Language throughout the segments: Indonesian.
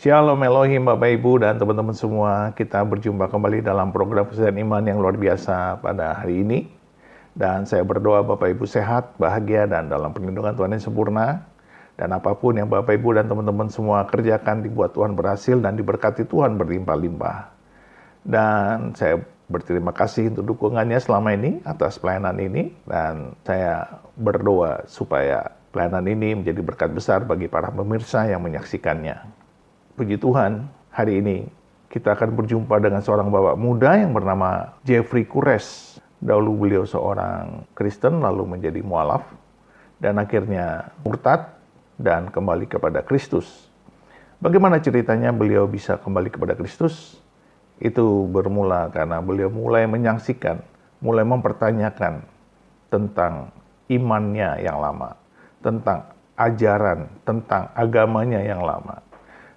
Shalom Elohim Bapak Ibu dan teman-teman semua. Kita berjumpa kembali dalam program Kesehatan Iman yang luar biasa pada hari ini. Dan saya berdoa Bapak Ibu sehat, bahagia, dan dalam perlindungan Tuhan yang sempurna. Dan apapun yang Bapak Ibu dan teman-teman semua kerjakan dibuat Tuhan berhasil dan diberkati Tuhan berlimpah-limpah. Dan saya berterima kasih untuk dukungannya selama ini atas pelayanan ini. Dan saya berdoa supaya pelayanan ini menjadi berkat besar bagi para pemirsa yang menyaksikannya. Puji Tuhan, hari ini kita akan berjumpa dengan seorang bapak muda yang bernama Jeffrey Kures. Dahulu beliau seorang Kristen, lalu menjadi mualaf, dan akhirnya murtad dan kembali kepada Kristus. Bagaimana ceritanya beliau bisa kembali kepada Kristus? Itu bermula karena beliau mulai menyaksikan, mulai mempertanyakan tentang imannya yang lama, tentang ajaran, tentang agamanya yang lama.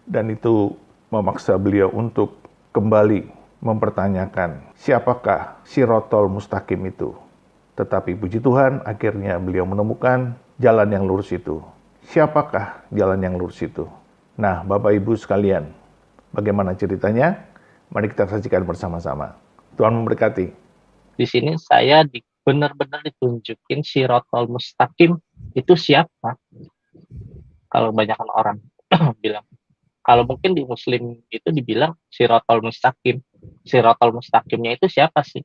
Dan itu memaksa beliau untuk kembali mempertanyakan siapakah Sirotol Mustaqim itu. Tetapi puji Tuhan, akhirnya beliau menemukan jalan yang lurus itu. Siapakah jalan yang lurus itu? Nah, Bapak Ibu sekalian, bagaimana ceritanya? Mari kita saksikan bersama-sama. Tuhan memberkati. Di sini saya benar-benar ditunjukin Sirotol Mustaqim itu siapa? Kalau kebanyakan orang bilang. Kalau mungkin di Muslim itu dibilang Sirotol Mustaqim. Sirotol Mustaqimnya itu siapa sih?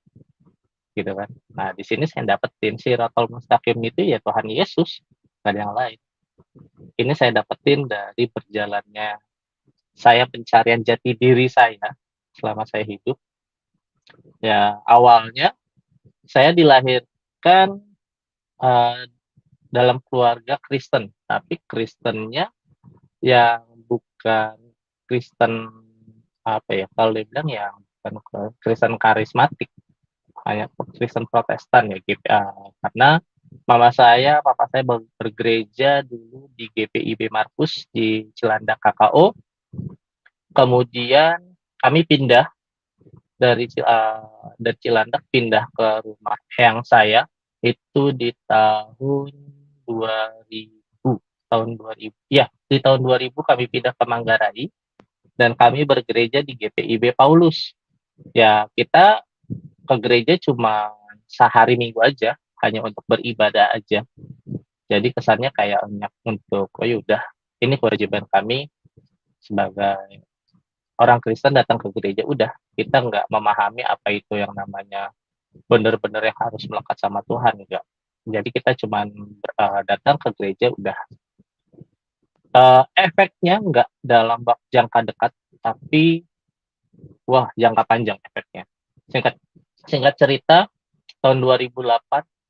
Gitu kan. Nah, di sini saya dapetin Sirotol Mustaqim itu ya Tuhan Yesus, gak ada yang lain. Ini saya dapetin dari berjalannya saya pencarian jati diri saya selama saya hidup. Ya, awalnya saya dilahirkan uh, dalam keluarga Kristen, tapi Kristennya yang bukan Kristen apa ya, kalau dibilang ya bukan Kristen karismatik, hanya Kristen Protestan ya gitu. Karena papa saya bergereja dulu di GPIB Markus di Cilandak KKO. Kemudian kami pindah dari Cilandak pindah ke rumah yang saya itu di tahun 2000 tahun 2000 ya di tahun 2000 kami pindah ke Manggarai dan kami bergereja di GPIB Paulus. Ya, kita ke gereja cuma sehari minggu aja, hanya untuk beribadah aja. Jadi kesannya kayak untuk oh yaudah ini kewajiban kami sebagai orang Kristen datang ke gereja, udah kita nggak memahami apa itu yang namanya benar-benar yang harus melekat sama Tuhan, enggak. Jadi kita cuma datang ke gereja udah. Efeknya nggak dalam jangka dekat, tapi wah jangka panjang efeknya. Singkat singkat cerita, tahun 2008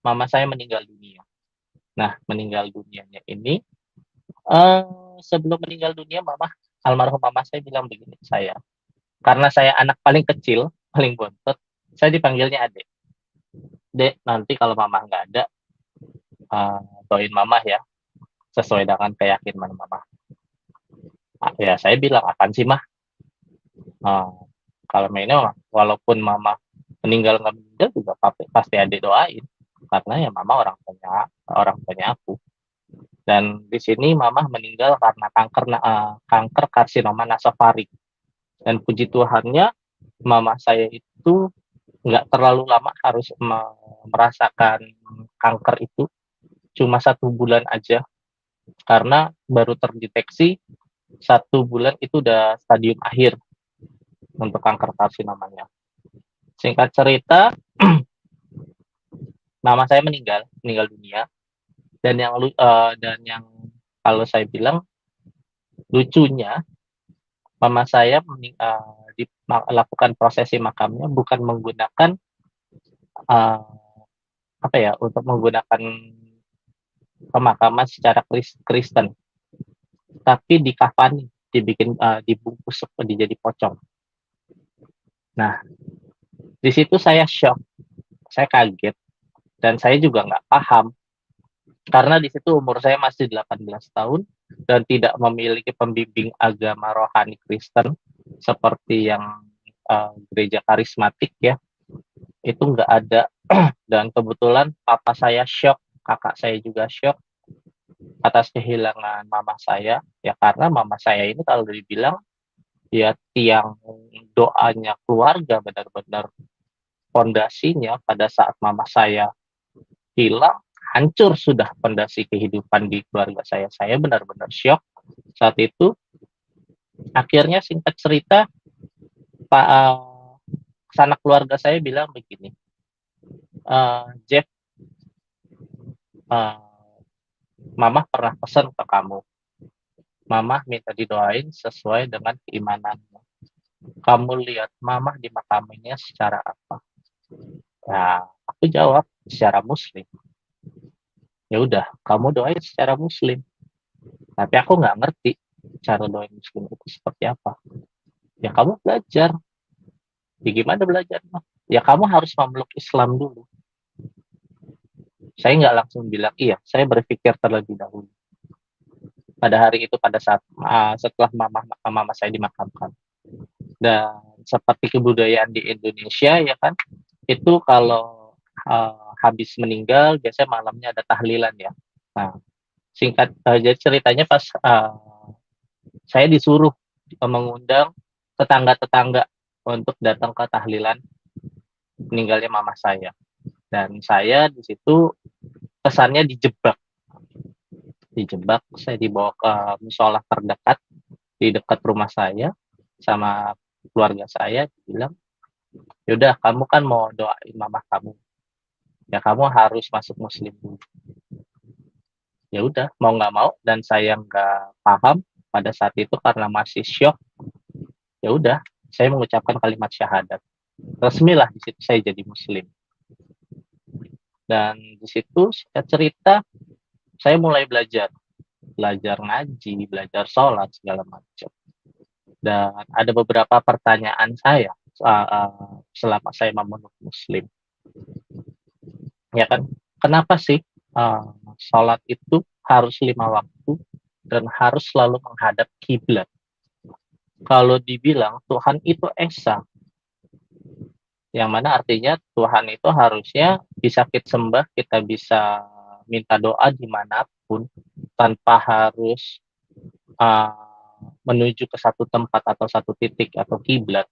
mama saya meninggal dunia. Nah, meninggal dunianya ini sebelum meninggal dunia almarhum mama saya bilang begini ke saya. Karena saya anak paling kecil, paling bontot, saya dipanggilnya Adek. Dek, nanti kalau mama nggak ada, doain mama ya, sesuai dengan keyakinan mama. Ya saya bilang, apaan sih mah? Kalau mainnya, walaupun mama meninggal nggak meninggal juga pasti Adek doain. Karena ya mama orang tuanya aku. Dan di sini mama meninggal karena kanker karsinoma nasofaring. Dan puji Tuhannya, mama saya itu nggak terlalu lama harus merasakan kanker itu, cuma 1 bulan aja, karena baru terdeteksi 1 bulan itu udah stadium akhir untuk kanker karsinomanya. Singkat cerita, mama saya meninggal dunia, dan yang kalau saya bilang lucunya, mama saya lakukan prosesi makamnya bukan menggunakan untuk menggunakan pemakaman secara Kristen, tapi dikafani, dibungkus jadi pocong. Nah, di situ saya shock, saya kaget, dan saya juga nggak paham karena di situ umur saya masih 18 tahun dan tidak memiliki pembimbing agama rohani Kristen seperti yang gereja karismatik ya, itu nggak ada. Dan kebetulan papa saya shock, kakak saya juga shock atas kehilangan mama saya, ya karena mama saya ini kalau dibilang ya tiang doanya keluarga, benar-benar fondasinya pada saat mama saya hilang, hancur sudah fondasi kehidupan di keluarga saya. Saya benar-benar syok saat itu. Akhirnya singkat cerita, Pak sanak keluarga saya bilang begini, Jeff, eh, Mama pernah pesan ke kamu, Mama minta didoain sesuai dengan keimananmu. Kamu lihat Mama dimakaminya secara apa? Ya, aku jawab secara Muslim. Ya udah, kamu doain secara Muslim. Tapi aku nggak ngerti cara doain Muslim itu seperti apa. Ya kamu belajar. Ya gimana belajar? Ya kamu harus memeluk Islam dulu. Saya nggak langsung bilang iya. Saya berpikir terlebih dahulu. Pada hari itu, pada saat setelah mama saya dimakamkan. Dan seperti kebudayaan di Indonesia ya kan, itu kalau habis meninggal biasanya malamnya ada tahlilan ya. Nah, jadi ceritanya pas saya disuruh mengundang tetangga-tetangga untuk datang ke tahlilan meninggalnya mama saya. Dan saya di situ kesannya dijebak. Saya dibawa ke musola terdekat di dekat rumah saya sama keluarga saya, bilang, yaudah kamu kan mau doain mama kamu, ya kamu harus masuk Muslim dulu. Ya udah, mau nggak mau, dan saya nggak paham pada saat itu karena masih syok. Ya udah, saya mengucapkan kalimat syahadat. Resmilah di situ saya jadi Muslim. Dan di situ saya cerita, saya mulai belajar ngaji, belajar sholat segala macam. Dan ada beberapa pertanyaan saya selama saya memeluk Muslim. Ya kan, kenapa sih sholat itu harus 5 waktu dan harus selalu menghadap kiblat? Kalau dibilang Tuhan itu esa, yang mana artinya Tuhan itu harusnya bisa kita sembah, kita bisa minta doa dimanapun tanpa harus menuju ke satu tempat atau satu titik atau kiblat.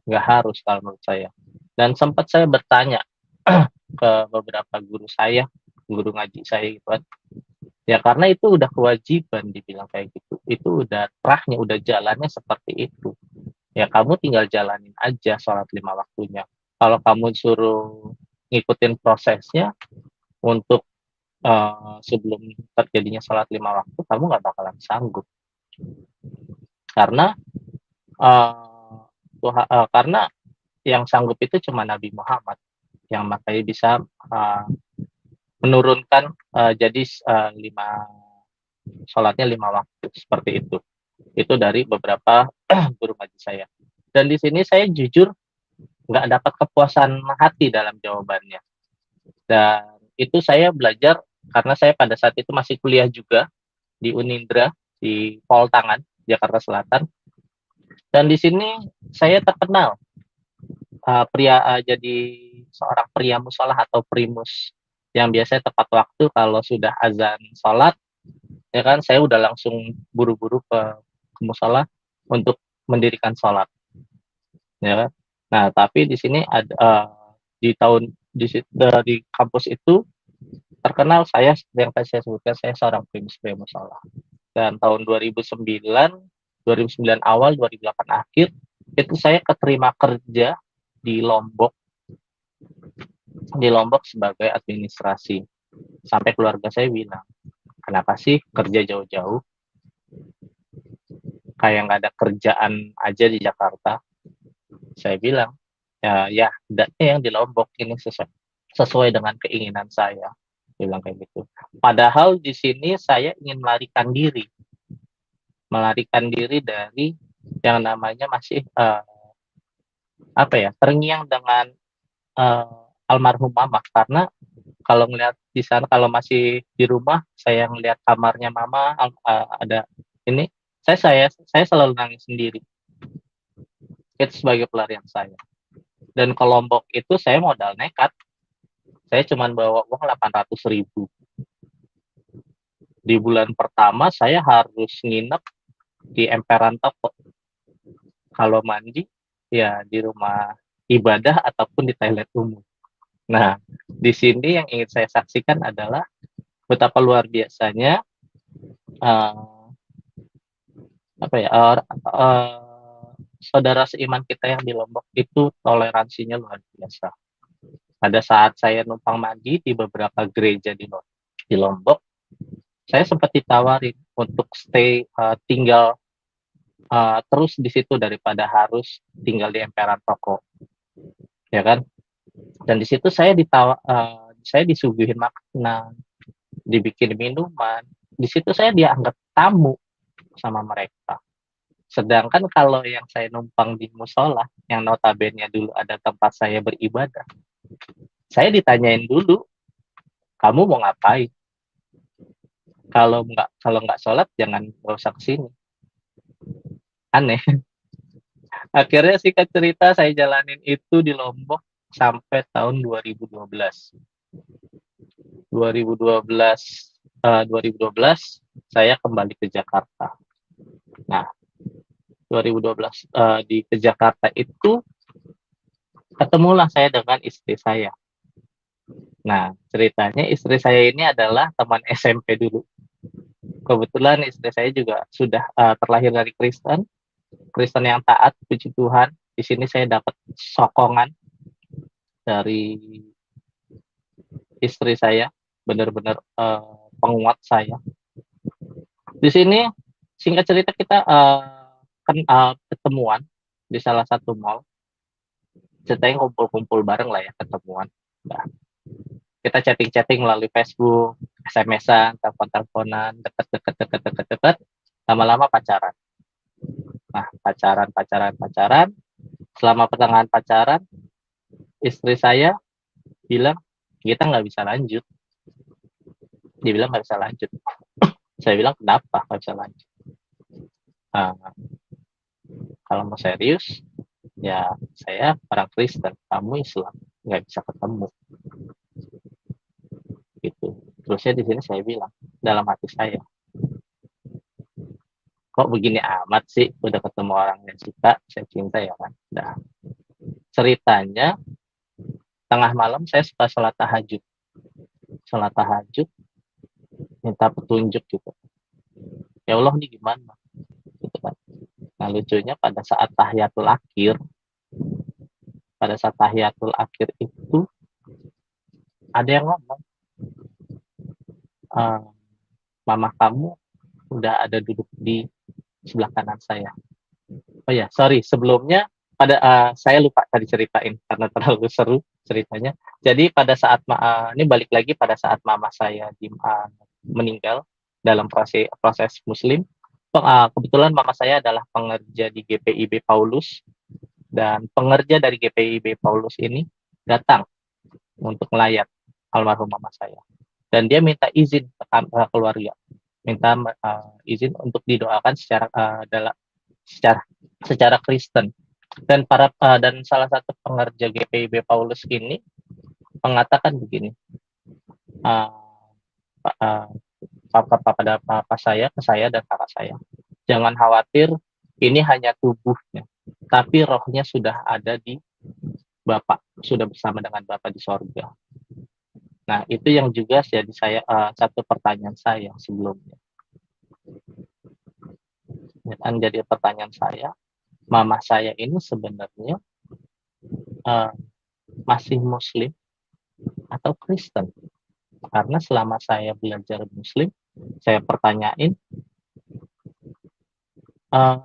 Nggak harus kalau menurut saya. Dan sempat saya bertanya ke beberapa guru saya, guru ngaji saya gitu kan. Ya karena itu udah kewajiban dibilang kayak gitu. Itu udah terahnya, udah jalannya seperti itu. Ya kamu tinggal jalanin aja sholat 5 waktunya. Kalau kamu suruh ngikutin prosesnya untuk sebelum terjadinya sholat 5 waktu, kamu nggak bakalan sanggup. Karena karena yang sanggup itu cuma Nabi Muhammad, yang makanya bisa menurunkan jadi 5 sholatnya 5 waktu seperti itu. Itu dari beberapa guru ngaji saya. Dan di sini saya jujur nggak dapat kepuasan hati dalam jawabannya. Dan itu saya belajar karena saya pada saat itu masih kuliah juga di Unindra di Pol Tangan, Jakarta Selatan. Dan di sini saya terkenal jadi seorang pria musola atau primus yang biasanya tepat waktu kalau sudah azan sholat, ya kan, saya udah langsung buru-buru ke musola untuk mendirikan sholat, ya kan. Nah tapi di sini ada di kampus itu terkenal saya, yang tadi saya sebutkan, saya seorang primus pria musola. Dan tahun 2009 awal, 2008 akhir itu saya keterima kerja di Lombok sebagai administrasi. Sampai keluarga saya bilang, kenapa sih kerja jauh-jauh, kayak nggak ada kerjaan aja di Jakarta? Saya bilang, ya hendaknya yang di Lombok ini sesuai dengan keinginan saya. Dia bilang kayak gitu. Padahal di sini saya ingin melarikan diri dari yang namanya masih terngiang dengan almarhum mama. Karena kalau ngeliat di sana, kalau masih di rumah, saya ngeliat kamarnya mama ada ini, saya selalu nangis sendiri. Itu sebagai pelarian saya. Dan ke Lombok itu saya modal nekat. Saya cuma bawa uang 800.000. Di bulan pertama saya harus nginep di emperan toko. kalau mandi ya di rumah ibadah ataupun di toilet umum. Nah, di sini yang ingin saya saksikan adalah betapa luar biasanya uh, apa ya saudara seiman kita yang di Lombok itu toleransinya luar biasa. Pada saat saya numpang mandi di beberapa gereja di Lombok, saya sempat ditawarin untuk tinggal terus di situ daripada harus tinggal di emperan toko, ya kan? Dan di situ saya disuguhin makanan, dibikin minuman. Di situ saya dianggap tamu sama mereka. Sedangkan kalau yang saya numpang di musola, yang notabene dulu ada tempat saya beribadah, saya ditanyain dulu, kamu mau ngapain? Kalau nggak sholat, nggak usah kesini. Aneh. Akhirnya singkat cerita saya jalanin itu di Lombok sampai tahun 2012. 2012 saya kembali ke Jakarta. Nah, 2012 ke Jakarta itu ketemulah saya dengan istri saya. Nah, ceritanya istri saya ini adalah teman SMP dulu. Kebetulan istri saya juga sudah terlahir dari Kristen yang taat, puji Tuhan. Di sini saya dapat sokongan dari istri saya, benar-benar penguat saya. Di sini singkat cerita kita ketemuan di salah satu mall. Ceritanya kumpul-kumpul bareng lah ya, ketemuan. Nah, kita chatting-chatting melalui Facebook, SMS-an, telepon-teleponan, deket, lama-lama pacaran. Nah, pacaran. Selama pertengahan pacaran, istri saya bilang, kita nggak bisa lanjut. Dia bilang nggak bisa lanjut. Saya bilang, kenapa nggak bisa lanjut? Kalau mau serius, ya saya orang Kristen, kamu Islam, nggak bisa ketemu. Gitu. Terusnya di sini saya bilang, dalam hati saya, kok begini amat sih, udah ketemu orang yang suka, saya cinta ya kan. Nah, ceritanya, tengah malam saya suka sholat tahajud, minta petunjuk gitu. Ya Allah, ini gimana? Gitu kan. Nah, lucunya pada saat tahiyatul akhir itu ada yang ngomong, mama kamu udah ada duduk di sebelah kanan saya. Oh ya, sorry, sebelumnya saya lupa tadi ceritain karena terlalu seru ceritanya. Jadi pada saat ini balik lagi pada saat mama saya meninggal dalam proses Muslim. Kebetulan mama saya adalah pengerja di GPIB Paulus, dan pengerja dari GPIB Paulus ini datang untuk melayat almarhum mama saya. Dan dia minta izin ke keluarga, minta izin untuk didoakan secara Kristen. Dan salah satu pengerja GPIB Paulus ini mengatakan begini, kepada papa saya, ke saya dan kakak saya, jangan khawatir, ini hanya tubuhnya, tapi rohnya sudah ada di Bapak, sudah bersama dengan Bapak di sorga. Nah, itu yang juga jadi satu pertanyaan saya sebelumnya. Dan jadi pertanyaan saya, mama saya ini sebenarnya masih Muslim atau Kristen? Karena selama saya belajar Muslim, saya pertanyain,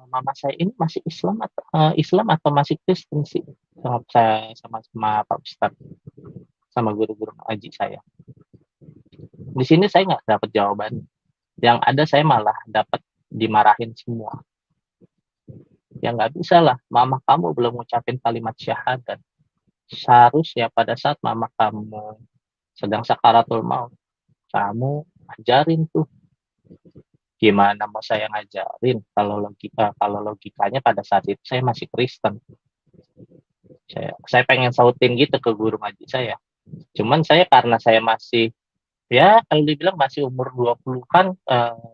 mama saya ini masih Islam atau masih Kristen sih? Sama Pak Ustadz, sama guru-guru ngaji saya. Di sini saya nggak dapat jawaban. Yang ada saya malah dapat dimarahin semua. Ya nggak bisa lah, mama kamu belum ngucapin kalimat syahadat. Seharusnya pada saat mama kamu sedang sakaratul maut, kamu ajarin tuh. Gimana mau saya ngajarin kalau logikanya pada saat itu saya masih Kristen. Saya pengen sautin gitu ke guru ngaji saya. Cuman saya karena saya masih, ya kalau dibilang masih umur 20-an,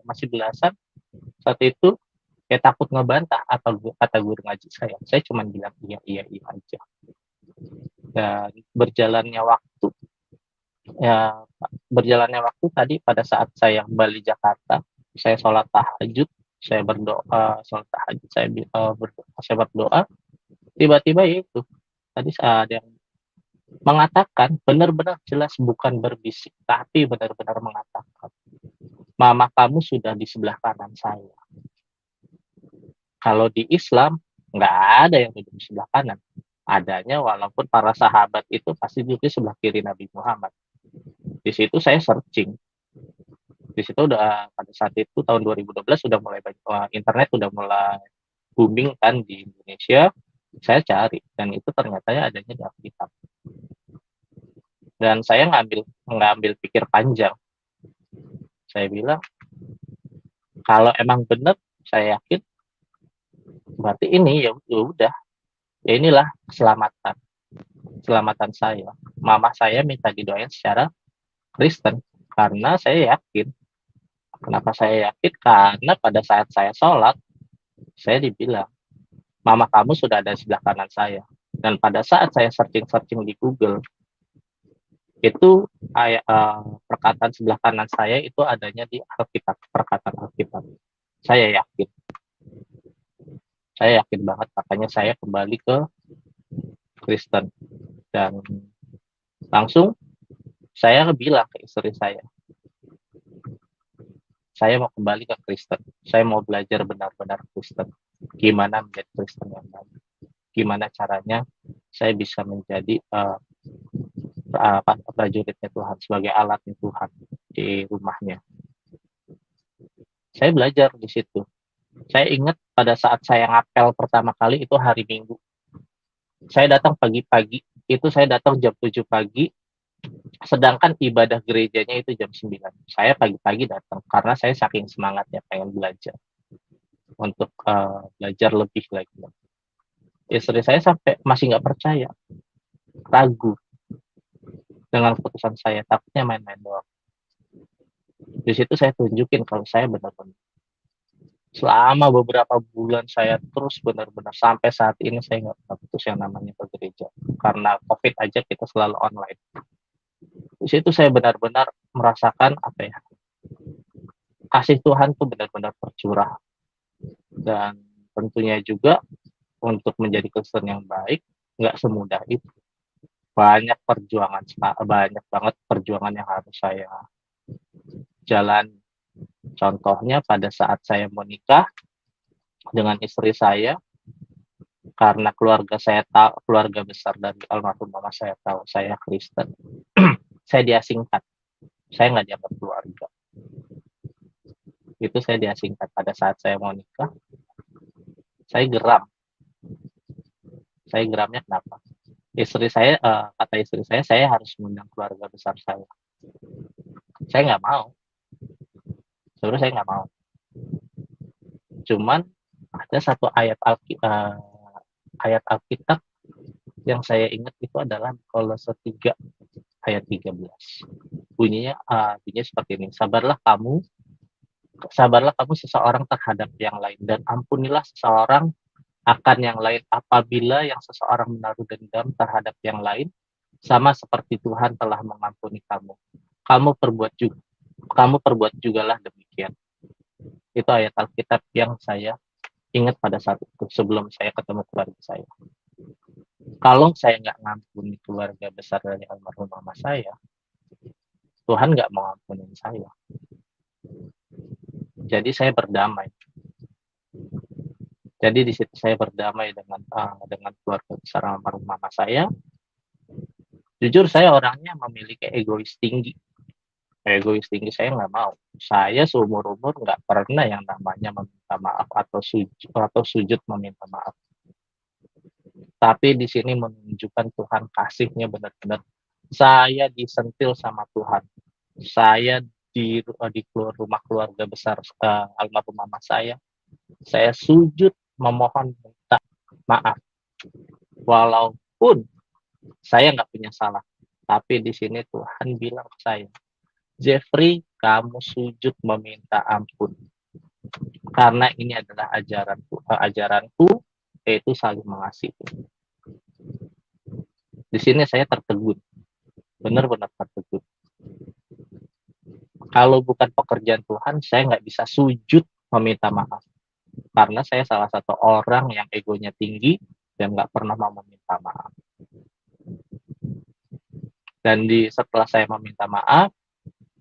masih belasan saat itu, kayak takut ngebantah apa kata guru ngaji saya. Saya cuma bilang iya iya iya aja. Dan ya berjalannya waktu tadi pada saat saya kembali Jakarta, saya sholat tahajud, saya berdoa, sholat tahajud, saya berdoa, tiba-tiba ya itu tadi ada yang mengatakan benar-benar jelas, bukan berbisik tapi benar-benar mengatakan, mama kamu sudah di sebelah kanan saya. Kalau di Islam nggak ada yang duduk di sebelah kanan, adanya walaupun para sahabat itu pasti duduk di sebelah kiri Nabi Muhammad. Di situ saya searching, di situ udah pada saat itu tahun 2012 sudah mulai internet sudah mulai booming kan di Indonesia. Saya cari dan itu ternyata adanya di Alkitab. Dan saya ngambil pikir panjang. Saya bilang kalau emang benar, saya yakin berarti ini ya udah, ya inilah keselamatan saya. Mama saya minta didoain secara Kristen karena saya yakin. Kenapa saya yakin? Karena pada saat saya sholat, saya dibilang, mama kamu sudah ada di sebelah kanan saya. Dan pada saat saya searching di Google, itu perkataan sebelah kanan saya itu adanya di Alkitab, perkataan Alkitab. Saya yakin banget, makanya saya kembali ke Kristen. Dan langsung saya bilang ke istri saya mau kembali ke Kristen. Saya mau belajar benar-benar Kristen. Gimana menjadi Kristen yang baik. Gimana caranya saya bisa menjadi prajuritnya Tuhan, sebagai alatnya Tuhan di rumahnya. Saya belajar di situ. Saya ingat pada saat saya ngapel pertama kali itu hari Minggu. Saya datang pagi-pagi, itu saya datang jam 7 pagi, sedangkan ibadah gerejanya itu jam 9. Saya pagi-pagi datang karena saya saking semangatnya pengen belajar untuk belajar lebih lagi. Istri saya sampai masih nggak percaya, ragu dengan keputusan saya, takutnya main-main doang. Di situ saya tunjukin kalau saya benar-benar selama beberapa bulan saya terus benar-benar sampai saat ini saya nggak pernah putus yang namanya ke gereja. Karena COVID aja kita selalu online. Di situ saya benar-benar merasakan kasih Tuhan tuh benar-benar tercurah. Dan tentunya juga untuk menjadi Kristen yang baik nggak semudah itu. Banyak banget perjuangan yang harus saya jalan. Contohnya pada saat saya mau nikah dengan istri saya, karena keluarga besar dari almarhum mama saya tahu saya Kristen, saya diasingkan. Saya nggak dianggap keluarga. Itu saya diasingkan pada saat saya mau nikah. Saya geram. Saya geramnya kenapa? Kata istri saya harus mengundang keluarga besar saya. Saya nggak mau. Sebenarnya saya nggak mau. Cuman ada satu ayat Alkitab yang saya ingat itu adalah Kolose 3 ayat 13. Bunyinya seperti ini. Sabarlah kamu seseorang terhadap yang lain, dan ampunilah seseorang akan yang lain apabila yang seseorang menaruh dendam terhadap yang lain, sama seperti Tuhan telah mengampuni kamu. Kamu perbuat jugalah demikian. Itu ayat Alkitab yang saya ingat pada saat itu sebelum saya ketemu keluarga saya. Kalau saya nggak ngampuni keluarga besar dari almarhum mama saya, Tuhan nggak mau ampuni saya. Jadi saya berdamai. Jadi di situ saya berdamai dengan keluarga besar almarhum mama saya. Jujur saya orangnya memiliki egois tinggi. Saya nggak mau. Saya seumur umur nggak pernah yang namanya meminta maaf atau sujud meminta maaf. Tapi di sini menunjukkan Tuhan kasihnya benar-benar. Saya disentil sama Tuhan. Saya di rumah keluarga besar almarhum mama saya sujud memohon minta maaf. Walaupun saya nggak punya salah. Tapi di sini Tuhan bilang ke saya, Jeffrey, kamu sujud meminta ampun. karena ini adalah ajaranku, yaitu saling mengasihi. Di sini saya tertegun, benar-benar tertegun. Kalau bukan pekerjaan Tuhan, saya nggak bisa sujud meminta maaf. Karena saya salah satu orang yang egonya tinggi dan nggak pernah mau meminta maaf. Dan setelah saya meminta maaf,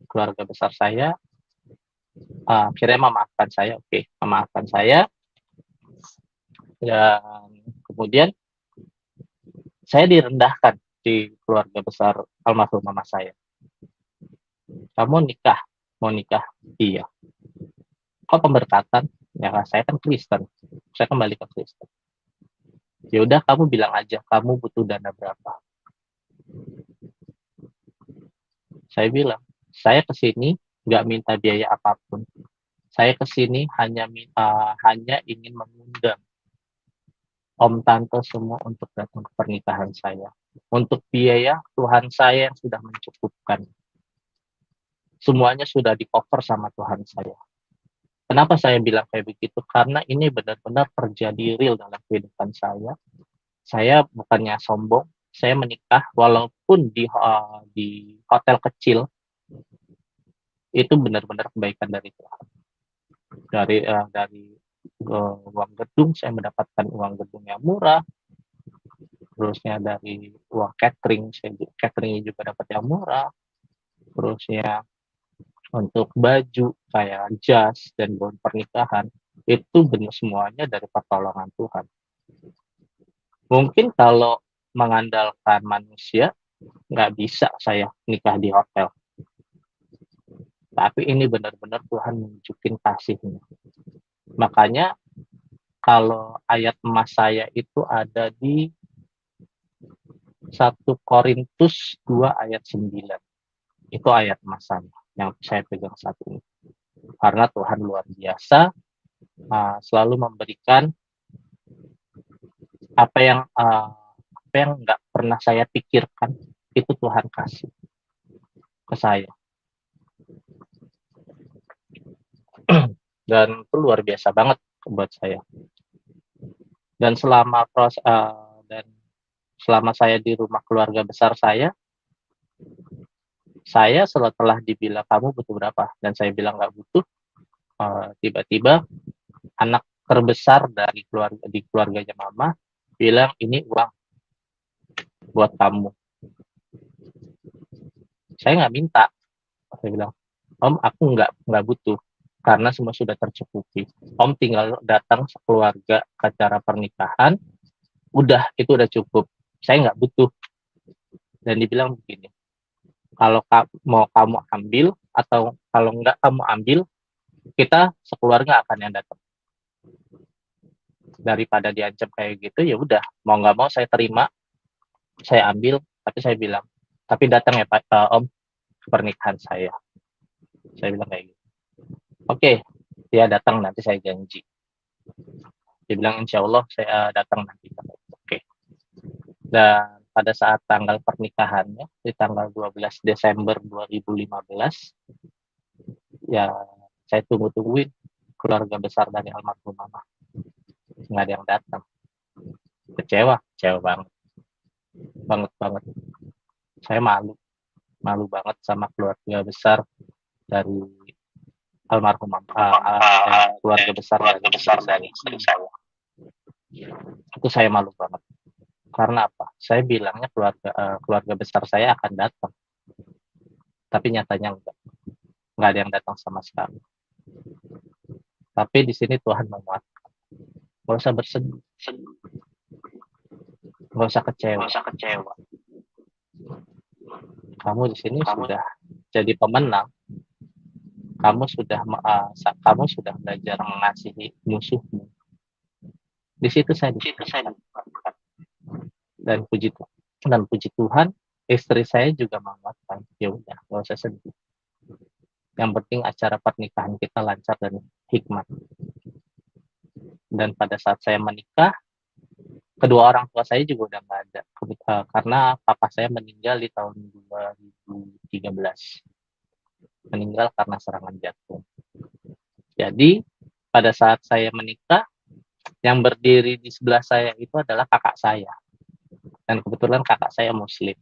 keluarga besar saya akhirnya memaafkan saya. Oke, memaafkan saya. Dan kemudian saya direndahkan di keluarga besar almarhum mama saya. Kamu nikah? Mau nikah? Iya. Kok pemberkatan? Ya saya kan Kristen. Saya kembali ke Kristen. Ya udah, kamu bilang aja kamu butuh dana berapa. Saya bilang, saya kesini nggak minta biaya apapun. Saya kesini hanya ingin mengundang om tante semua untuk datang ke pernikahan saya. Untuk biaya, Tuhan saya yang sudah mencukupkan. Semuanya sudah di-cover sama Tuhan saya. Kenapa saya bilang kayak begitu? Karena ini benar-benar terjadi real dalam kehidupan saya. Saya bukannya sombong, saya menikah walaupun di hotel kecil, itu benar-benar kebaikan dari Tuhan. Dari uang gedung, saya mendapatkan uang gedung yang murah. Terusnya dari uang catering, cateringnya juga dapat yang murah. Terusnya untuk baju kayak jas dan gaun pernikahan, itu benar semuanya dari pertolongan Tuhan. Mungkin kalau mengandalkan manusia, nggak bisa saya nikah di hotel. Tapi ini benar-benar Tuhan menunjukin kasih-Nya. Makanya kalau ayat emas saya itu ada di 1 Korintus 2 ayat 9. Itu ayat emas saya yang saya pegang saat ini. Karena Tuhan luar biasa, selalu memberikan apa yang nggak pernah saya pikirkan, itu Tuhan kasih ke saya. Dan itu luar biasa banget buat saya. Dan selama saya di rumah keluarga besar saya setelah dibilang kamu butuh berapa, dan saya bilang nggak butuh, tiba-tiba anak terbesar di keluarganya mama bilang, ini uang buat kamu. Saya nggak minta. Saya bilang, om, aku nggak butuh karena semua sudah tercukupi. Om tinggal datang sekeluarga ke acara pernikahan, itu udah cukup. Saya nggak butuh. Dan dibilang begini, kalau mau kamu ambil atau kalau nggak kamu ambil, kita sekeluarga akan yang datang. Daripada diancam kayak gitu, ya udah, mau nggak mau saya terima, saya ambil. Tapi saya bilang, tapi datang ya Pak, om, ke pernikahan saya. Saya bilang kayak gitu. Oke, dia datang, nanti saya janji. Dia bilang insya Allah saya datang nanti. Oke. Dan pada saat tanggal pernikahannya di tanggal 12 Desember 2015, ya saya tungguin keluarga besar dari almarhum mama, nggak ada yang datang. Kecewa banget. Saya malu banget sama keluarga besar dari almarhum keluarga besar dari istri saya. Itu saya malu banget. Karena apa? Saya bilangnya keluarga besar saya akan datang, tapi nyatanya nggak ada yang datang sama sekali. Tapi di sini Tuhan menguatkan. Nggak usah bersedih, nggak usah kecewa. Kamu di sini sudah jadi pemenang. Kamu sudah belajar mengasihi musuhmu. Di situ saya dan puji Tuhan, istri saya juga menguatkan. Ya udah, nggak usah sedih. Yang penting acara pernikahan kita lancar dan hikmat. Dan pada saat saya menikah, kedua orang tua saya juga udah nggak ada, karena papa saya meninggal di tahun 2013. Meninggal karena serangan jantung. Jadi pada saat saya menikah, yang berdiri di sebelah saya itu adalah kakak saya. Dan kebetulan kakak saya Muslim.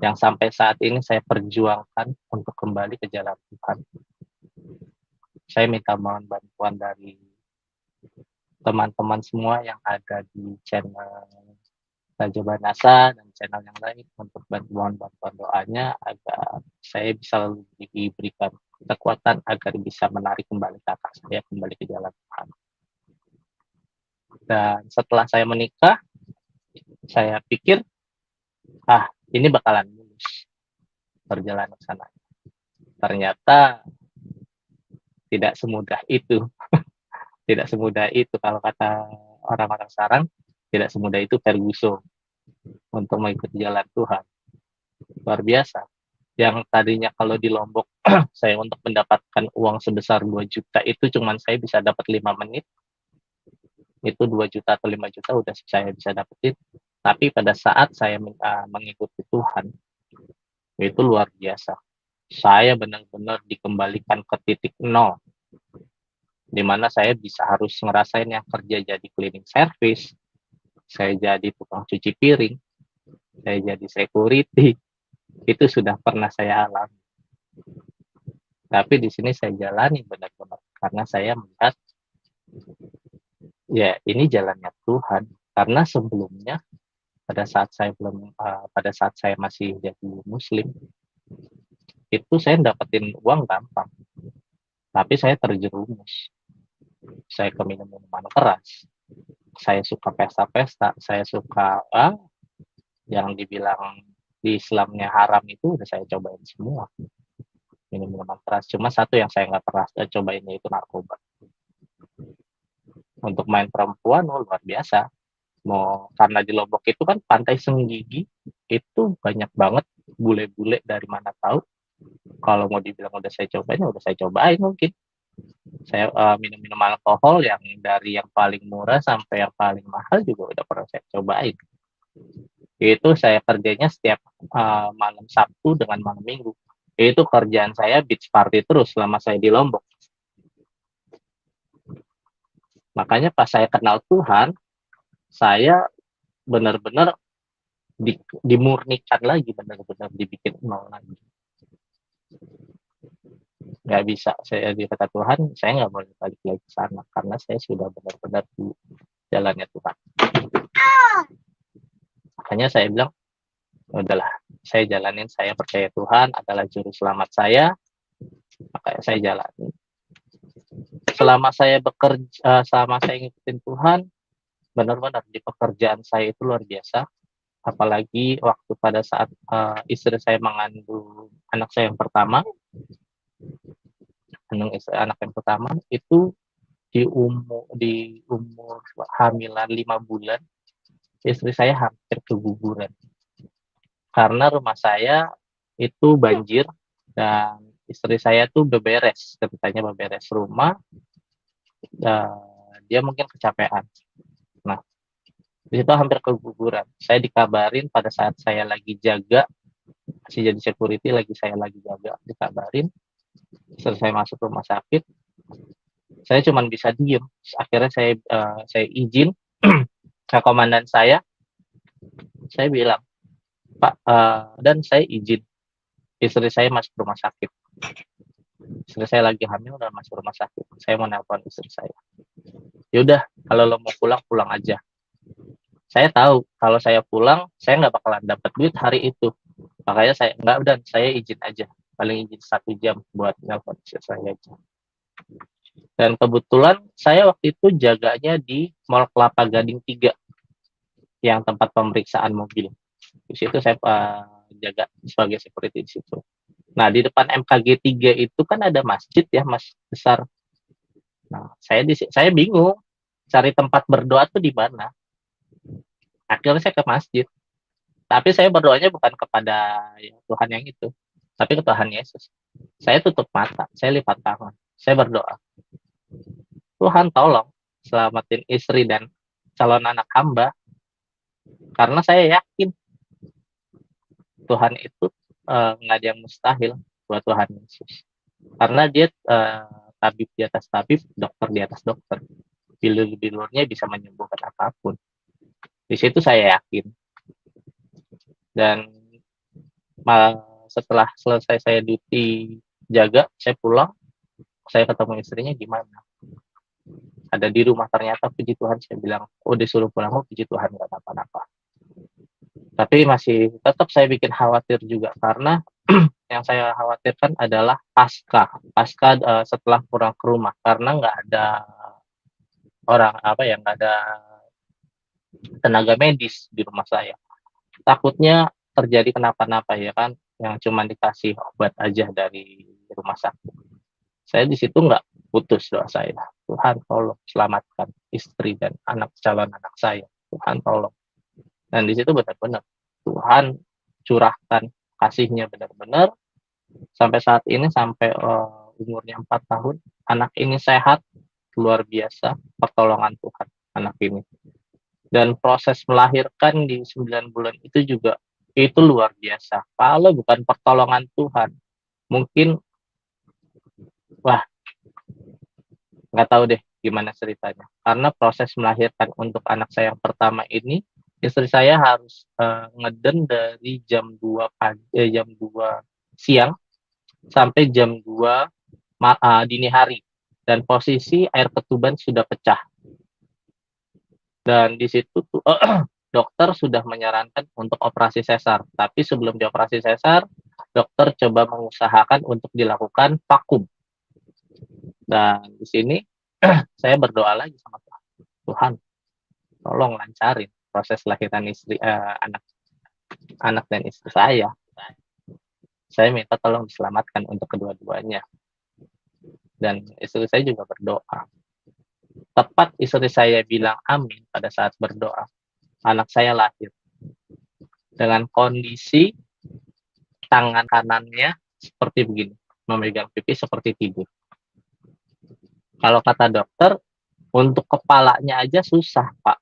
Yang sampai saat ini saya perjuangkan untuk kembali ke jalan Tuhan. Saya minta mohon bantuan dari teman-teman semua yang ada di channel Raja Banasa dan channel yang lain untuk mohon bantuan doanya agar saya bisa diberikan kekuatan agar bisa menarik kembali kakak saya kembali ke jalan Tuhan. Dan setelah saya menikah, saya pikir, ini bakalan mulus perjalanan sana. Ternyata tidak semudah itu. Tidak semudah itu kalau kata orang-orang sekarang, tidak semudah itu Ferguson untuk mengikuti jalan Tuhan. Luar biasa. Yang tadinya kalau di Lombok saya untuk mendapatkan uang sebesar 2 juta itu cuman saya bisa dapat 5 menit. Itu 2 juta atau 5 juta udah saya bisa dapetin. Tapi pada saat saya mengikuti Tuhan, itu luar biasa. Saya benar-benar dikembalikan ke titik nol. Di mana saya bisa harus ngerasain yang kerja jadi cleaning service, saya jadi tukang cuci piring, saya jadi security, itu sudah pernah saya alami. Tapi di sini saya jalani benar-benar karena saya melihat ya ini jalannya Tuhan. Karena sebelumnya pada saat saya masih jadi Muslim, itu saya dapetin uang gampang, tapi saya terjerumus. Saya ke minuman keras, saya suka pesta-pesta, saya suka yang dibilang di Islamnya haram itu udah saya cobain semua. Minuman keras, cuma satu yang saya nggak pernah cobain yaitu narkoba. Untuk main perempuan luar biasa. Karena di Lombok itu kan pantai Senggigi, itu banyak banget bule-bule dari mana tahu. Kalau mau dibilang udah saya cobain mungkin. Saya minum-minum alkohol yang dari yang paling murah sampai yang paling mahal juga udah pernah saya cobain. Itu saya kerjanya setiap malam Sabtu dengan malam Minggu. Itu kerjaan saya beach party terus selama saya di Lombok. Makanya pas saya kenal Tuhan, saya benar-benar dimurnikan lagi, benar-benar dibikin nol lagi. Nggak bisa, saya di kata Tuhan, saya nggak boleh balik lagi ke sana, karena saya sudah benar-benar di jalannya Tuhan. Makanya saya bilang, udahlah, saya jalanin, saya percaya Tuhan adalah juru selamat saya, makanya saya jalanin. Selama saya bekerja, selama saya ngikutin Tuhan, benar-benar di pekerjaan saya itu luar biasa. Apalagi waktu pada saat istri saya mengandung anak saya yang pertama, anak yang pertama itu di umur hamilan 5 bulan, istri saya hampir keguguran. Karena rumah saya itu banjir dan istri saya tuh beberes, ceritanya beberes rumah, dia mungkin kecapean. Nah, di situ hampir keguguran. Saya dikabarin pada saat saya lagi jaga, masih jadi security, saya lagi jaga, dikabarin. Setelah saya masuk rumah sakit, saya cuma bisa diem. Akhirnya saya izin ke komandan saya bilang, Pak, dan saya izin istri saya masuk rumah sakit. Istri saya lagi hamil dan masuk rumah sakit. Saya mau nelpon istri saya. Yaudah, kalau lo mau pulang aja. Saya tahu kalau saya pulang, saya nggak bakalan dapat duit hari itu. Makanya saya izin aja. Paling izin 1 jam buat nelpon istri saya aja. Dan kebetulan saya waktu itu jaganya di Mall Kelapa Gading 3, yang tempat pemeriksaan mobil. Di situ saya jaga sebagai security di situ. Nah, di depan MKG 3 itu kan ada masjid ya, masjid besar. Nah, saya bingung cari tempat berdoa tuh di mana. Akhirnya saya ke masjid. Tapi saya berdoanya bukan kepada Tuhan yang itu, tapi ke Tuhan Yesus. Saya tutup mata, saya lipat tangan, saya berdoa. Tuhan tolong selamatin istri dan calon anak hamba. Karena saya yakin Tuhan itu nggak ada yang mustahil buat Tuhan Yesus. Karena dia tabib di atas tabib, dokter di atas dokter. Bilur-bilurnya bisa menyembuhkan apapun. Di situ saya yakin. Dan setelah selesai saya duty jaga, saya pulang, saya ketemu istrinya, gimana? Ada di rumah, ternyata puji Tuhan, saya bilang, oh disuruh pulang, oh puji Tuhan, nggak apa-apa. Tapi masih tetap saya bikin khawatir juga, karena yang saya khawatirkan adalah pasca setelah pulang ke rumah, karena nggak ada nggak ada tenaga medis di rumah saya. Takutnya terjadi kenapa-napa, ya kan, yang cuma dikasih obat aja dari rumah sakit. Saya di situ nggak putus doa saya. Tuhan tolong selamatkan istri dan calon anak saya. Tuhan tolong. Dan di situ benar-benar Tuhan curahkan kasihnya benar-benar. Sampai saat ini, sampai umurnya 4 tahun, anak ini sehat, luar biasa, pertolongan Tuhan anak ini. Dan proses melahirkan di 9 bulan itu juga, itu luar biasa. Kalau bukan pertolongan Tuhan, mungkin, wah, nggak tahu deh gimana ceritanya. Karena proses melahirkan untuk anak saya yang pertama ini, istri saya harus ngeden dari jam 2 siang sampai jam 2 dini hari. Dan posisi air ketuban sudah pecah. Dan di situ dokter sudah menyarankan untuk operasi sesar. Tapi sebelum dioperasi sesar, dokter coba mengusahakan untuk dilakukan vakum. Dan di sini saya berdoa lagi sama Tuhan. Tuhan, tolong lancarin proses lahiran anak dan istri saya. Saya minta tolong diselamatkan untuk kedua-duanya. Dan istri saya juga berdoa. Tepat istri saya bilang amin pada saat berdoa, anak saya lahir dengan kondisi tangan kanannya seperti begini, memegang pipi seperti tidur. Kalau kata dokter, untuk kepalanya aja susah, Pak.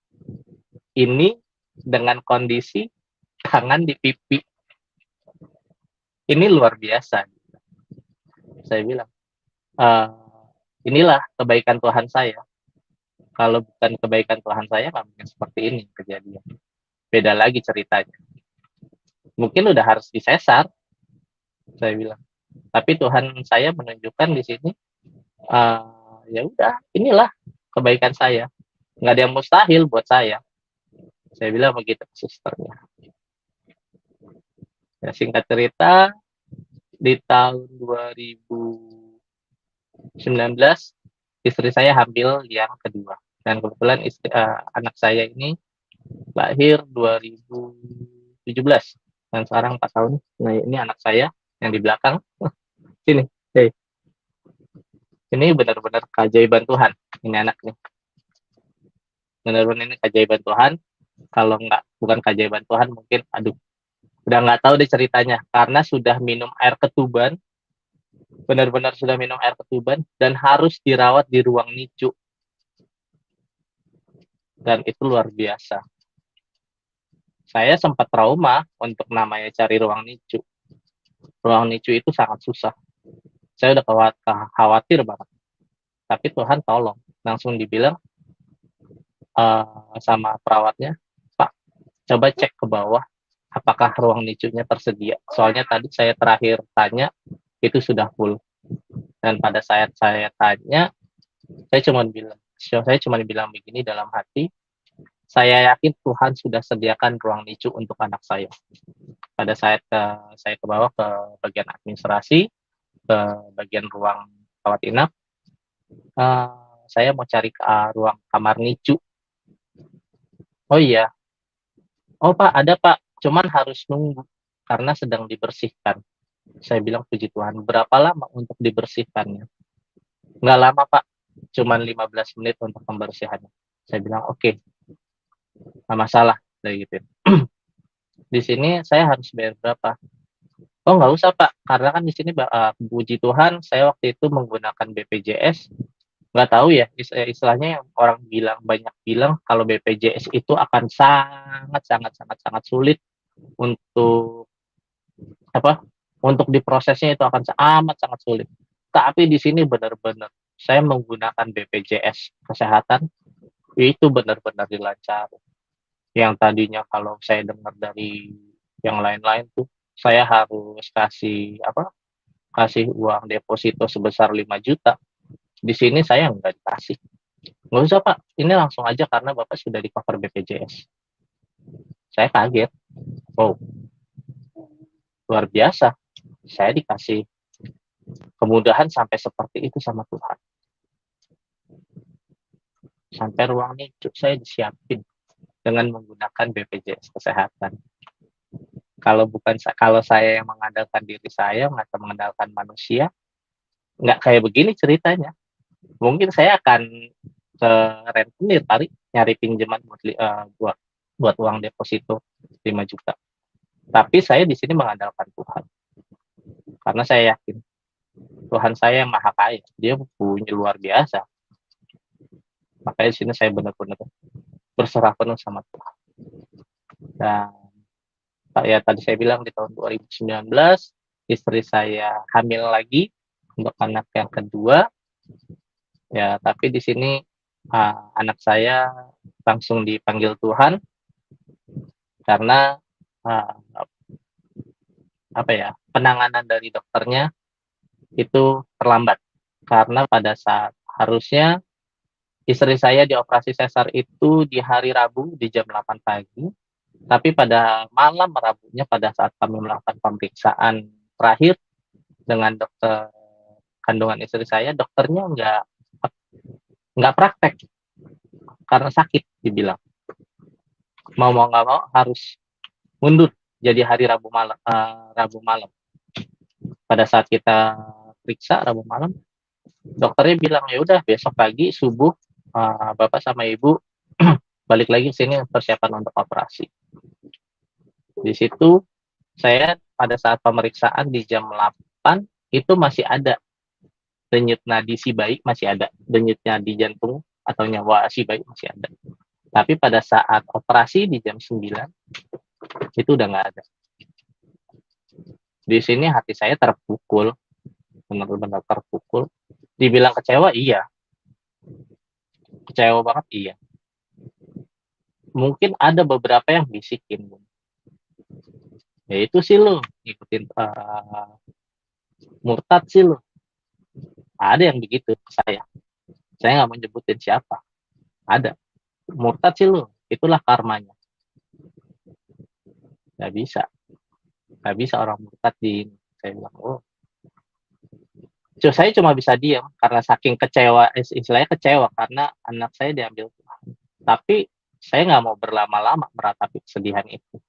Ini dengan kondisi tangan di pipi. Ini luar biasa. Saya bilang, inilah kebaikan Tuhan saya. Kalau bukan kebaikan Tuhan saya, nggak mungkin seperti ini kejadian. Beda lagi ceritanya. Mungkin udah harus disesar, saya bilang. Tapi Tuhan saya menunjukkan di sini, ya udah, inilah kebaikan saya. Nggak ada yang mustahil buat saya. Saya bilang begitu ke susternya. Ya, singkat cerita, di tahun 2019, istri saya hamil yang kedua. Dan kebetulan anak saya ini lahir 2017. Dan sekarang 4 tahun. Nah, ini anak saya yang di belakang. Sini. Hey. Ini benar-benar keajaiban Tuhan. Ini anak nih. Benar-benar ini keajaiban Tuhan. Kalau bukan keajaiban Tuhan, mungkin udah nggak tahu deh ceritanya. Karena sudah minum air ketuban. Benar-benar sudah minum air ketuban. Dan harus dirawat di ruang NICU. Dan itu luar biasa. Saya sempat trauma untuk namanya cari ruang NICU. Ruang NICU itu sangat susah. Saya udah khawatir banget. Tapi Tuhan tolong. Langsung dibilang sama perawatnya, Pak, coba cek ke bawah apakah ruang NICU-nya tersedia. Soalnya tadi saya terakhir tanya, itu sudah full. Dan pada saat saya tanya, saya cuma bilang begini dalam hati, saya yakin Tuhan sudah sediakan ruang NICU untuk anak saya. Pada saat saya ke bawah ke bagian administrasi, ke bagian ruang rawat inap, saya mau cari ruang kamar NICU. Oh iya, oh Pak, ada Pak, cuman harus nunggu karena sedang dibersihkan. Saya bilang puji Tuhan, berapa lama untuk dibersihkannya? Nggak lama Pak, cuman 15 menit untuk pembersihannya. Saya bilang oke, nggak masalah, dari gitu. Di sini saya harus bayar berapa? Oh nggak usah Pak, karena kan di sini puji Tuhan saya waktu itu menggunakan BPJS. Nggak tahu ya istilahnya, yang orang banyak bilang kalau BPJS itu akan sangat sulit untuk untuk diprosesnya, itu akan sangat sulit. Tapi di sini benar-benar saya menggunakan BPJS Kesehatan, itu benar-benar dilancarin. Yang tadinya kalau saya dengar dari yang lain-lain tuh, saya harus kasih uang deposito sebesar 5 juta. Di sini saya nggak dikasih. Nggak usah Pak, ini langsung aja karena Bapak sudah di cover BPJS. Saya kaget. Oh, luar biasa. Saya dikasih kemudahan sampai seperti itu sama Tuhan. Sampai ruang nicu saya disiapin dengan menggunakan BPJS Kesehatan. Kalau saya yang mengandalkan diri saya atau mengandalkan manusia, nggak kayak begini ceritanya. Mungkin saya akan ke rentenir kali nyari pinjaman buat uang deposito 5 juta. Tapi saya di sini mengandalkan Tuhan. Karena saya yakin Tuhan saya yang maha kaya. Dia punya luar biasa. Makanya di sini saya benar-benar berserah penuh sama Tuhan. Dan ya tadi saya bilang di tahun 2019 istri saya hamil lagi untuk anak yang kedua. Ya, tapi di sini anak saya langsung dipanggil Tuhan karena penanganan dari dokternya itu terlambat karena pada saat harusnya istri saya dioperasi sesar itu di hari Rabu di jam 8 pagi, tapi pada malam Rabunya pada saat kami melakukan pemeriksaan terakhir dengan dokter kandungan istri saya, dokternya nggak praktek karena sakit dibilang. Mau nggak mau harus mundur jadi hari Rabu malam. Pada saat kita periksa Rabu malam, dokternya bilang ya udah besok pagi subuh Bapak sama Ibu balik lagi sini persiapan untuk operasi. Di situ saya pada saat pemeriksaan di jam 8 itu masih ada denyut nadi si bayi, masih ada denyut nadi jantung atau nyawa si bayi masih ada. Tapi pada saat operasi di jam 9 itu udah nggak ada. Di sini hati saya terpukul, benar-benar terpukul. Dibilang kecewa, iya. Kecewa banget, iya. Mungkin ada beberapa yang bisikin, ya itu sih lo ngikutin murtad sih lo. Ada yang begitu ke saya nggak mau nyebutin siapa. Ada murtad sih lo, itulah karmanya. Nggak bisa orang murtad saya bilang saya cuma bisa diam karena saking kecewa, istilahnya kecewa karena anak saya diambil Tuhan. Tapi saya nggak mau berlama-lama meratapi kesedihan itu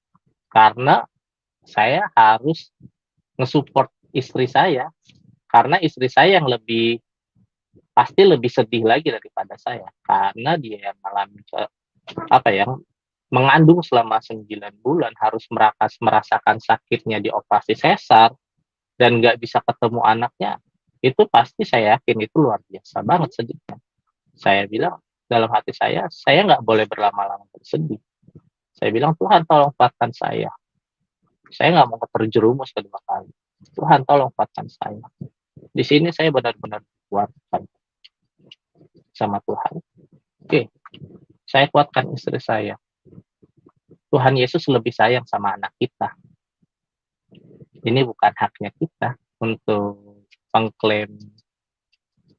karena saya harus nge-support istri saya karena istri saya yang pasti lebih sedih lagi daripada saya karena dia yang mengalami mengandung selama 9 bulan harus merasakan sakitnya di operasi sesar dan nggak bisa ketemu anaknya, itu pasti saya yakin itu luar biasa banget sedihnya. Saya bilang dalam hati saya nggak boleh berlama-lama bersedih. Saya bilang Tuhan tolong kuatkan saya nggak mau terjerumus kedua kali. Tuhan tolong kuatkan saya. Di sini saya benar-benar kuatkan sama Tuhan. Oke, saya kuatkan istri saya. Tuhan Yesus lebih sayang sama anak kita. Ini bukan haknya kita untuk mengklaim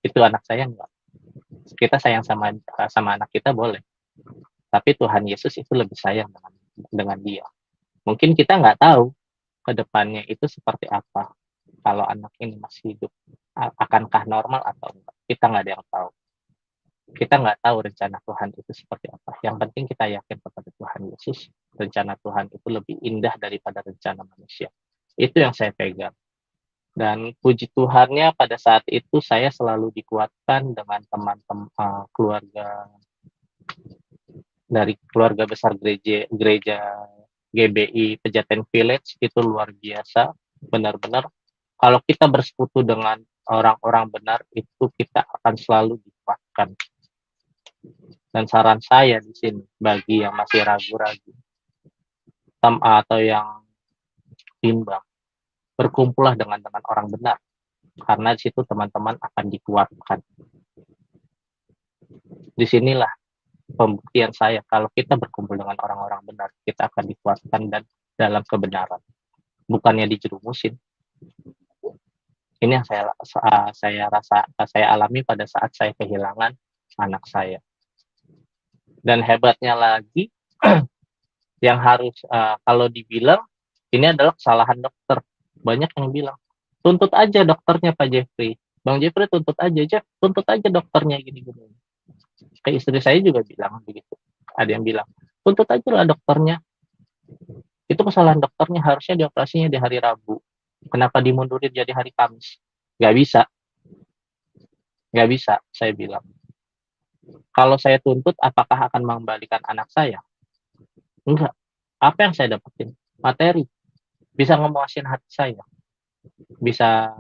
itu anak saya enggak. Kita sayang sama anak kita boleh. Tapi Tuhan Yesus itu lebih sayang dengan dia. Mungkin kita nggak tahu ke depannya itu seperti apa. Kalau anak ini masih hidup, akankah normal atau enggak? Kita nggak ada yang tahu. Kita nggak tahu rencana Tuhan itu seperti apa. Yang penting kita yakin kepada Tuhan Yesus. Rencana Tuhan itu lebih indah daripada rencana manusia. Itu yang saya pegang. Dan puji Tuhannya pada saat itu saya selalu dikuatkan dengan teman-teman keluarga dari keluarga besar gereja GBI Pejaten Village. Itu luar biasa, benar-benar kalau kita bersekutu dengan orang-orang benar itu kita akan selalu dikuatkan. Dan saran saya di sini bagi yang masih ragu-ragu atau yang bimbang, berkumpullah dengan orang benar karena di situ teman-teman akan dikuatkan. Disinilah pembuktian saya kalau kita berkumpul dengan orang-orang benar, kita akan dikuatkan dan dalam kebenaran, bukannya dijerumusin. Ini yang saya alami pada saat saya kehilangan anak saya. Dan hebatnya lagi, yang harus kalau dibilang ini adalah kesalahan dokter. Banyak yang bilang, tuntut aja dokternya Pak Jeffrey. Bang Jeffrey tuntut aja dokternya gini-gini. Kayak istri saya juga bilang begitu. Ada yang bilang, tuntut aja lah dokternya. Itu kesalahan dokternya, harusnya dioperasinya di hari Rabu. Kenapa dimundurin jadi hari Kamis? Gak bisa, saya bilang. Kalau saya tuntut, apakah akan mengembalikan anak saya? Enggak. Apa yang saya dapetin? Materi. Bisa memuaskan hati saya. Bisa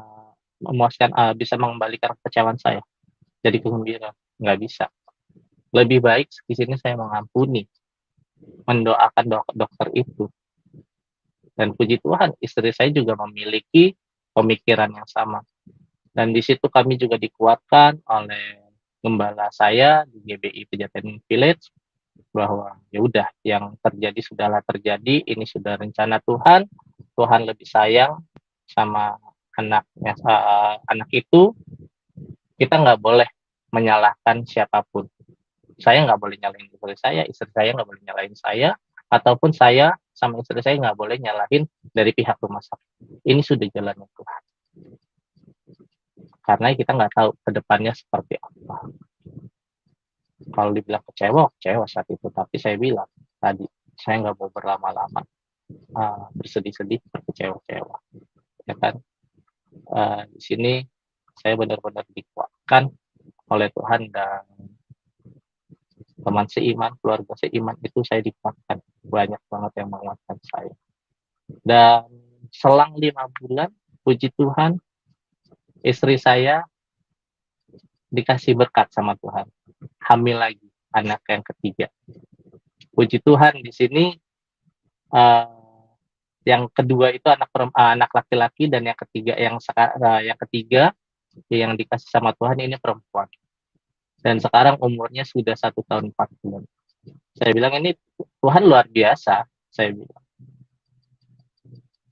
bisa mengembalikan kekecewaan saya. Jadi gembira. Nggak bisa. Lebih baik di sini saya mengampuni. Mendoakan dokter itu. Dan puji Tuhan, istri saya juga memiliki pemikiran yang sama. Dan di situ kami juga dikuatkan oleh gembala saya di GBI Pejaten Village, bahwa ya udah, yang terjadi sudahlah terjadi, ini sudah rencana Tuhan. Tuhan lebih sayang sama anak itu. Kita nggak boleh menyalahkan siapapun. Saya nggak boleh nyalahin istri saya nggak boleh nyalahin saya, ataupun saya sama istri saya nggak boleh nyalahin dari pihak rumah sakit. Ini sudah jalannya Tuhan. Karena kita nggak tahu ke depannya seperti apa. Kalau dibilang kecewa saat itu. Tapi saya bilang tadi, saya nggak mau berlama-lama bersedih-sedih, berkecewa-kecewa. Ya kan? Di sini saya benar-benar dikuatkan oleh Tuhan, dan teman seiman, keluarga seiman itu saya dikuatkan. Banyak banget yang menguatkan saya. Dan selang 5 bulan, puji Tuhan, istri saya dikasih berkat sama Tuhan. Hamil lagi, anak yang ketiga. Puji Tuhan, di sini yang kedua itu anak laki-laki, dan yang ketiga yang dikasih sama Tuhan ini perempuan. Dan sekarang umurnya sudah 1 tahun 4 bulan. Saya bilang ini Tuhan luar biasa. Saya bilang,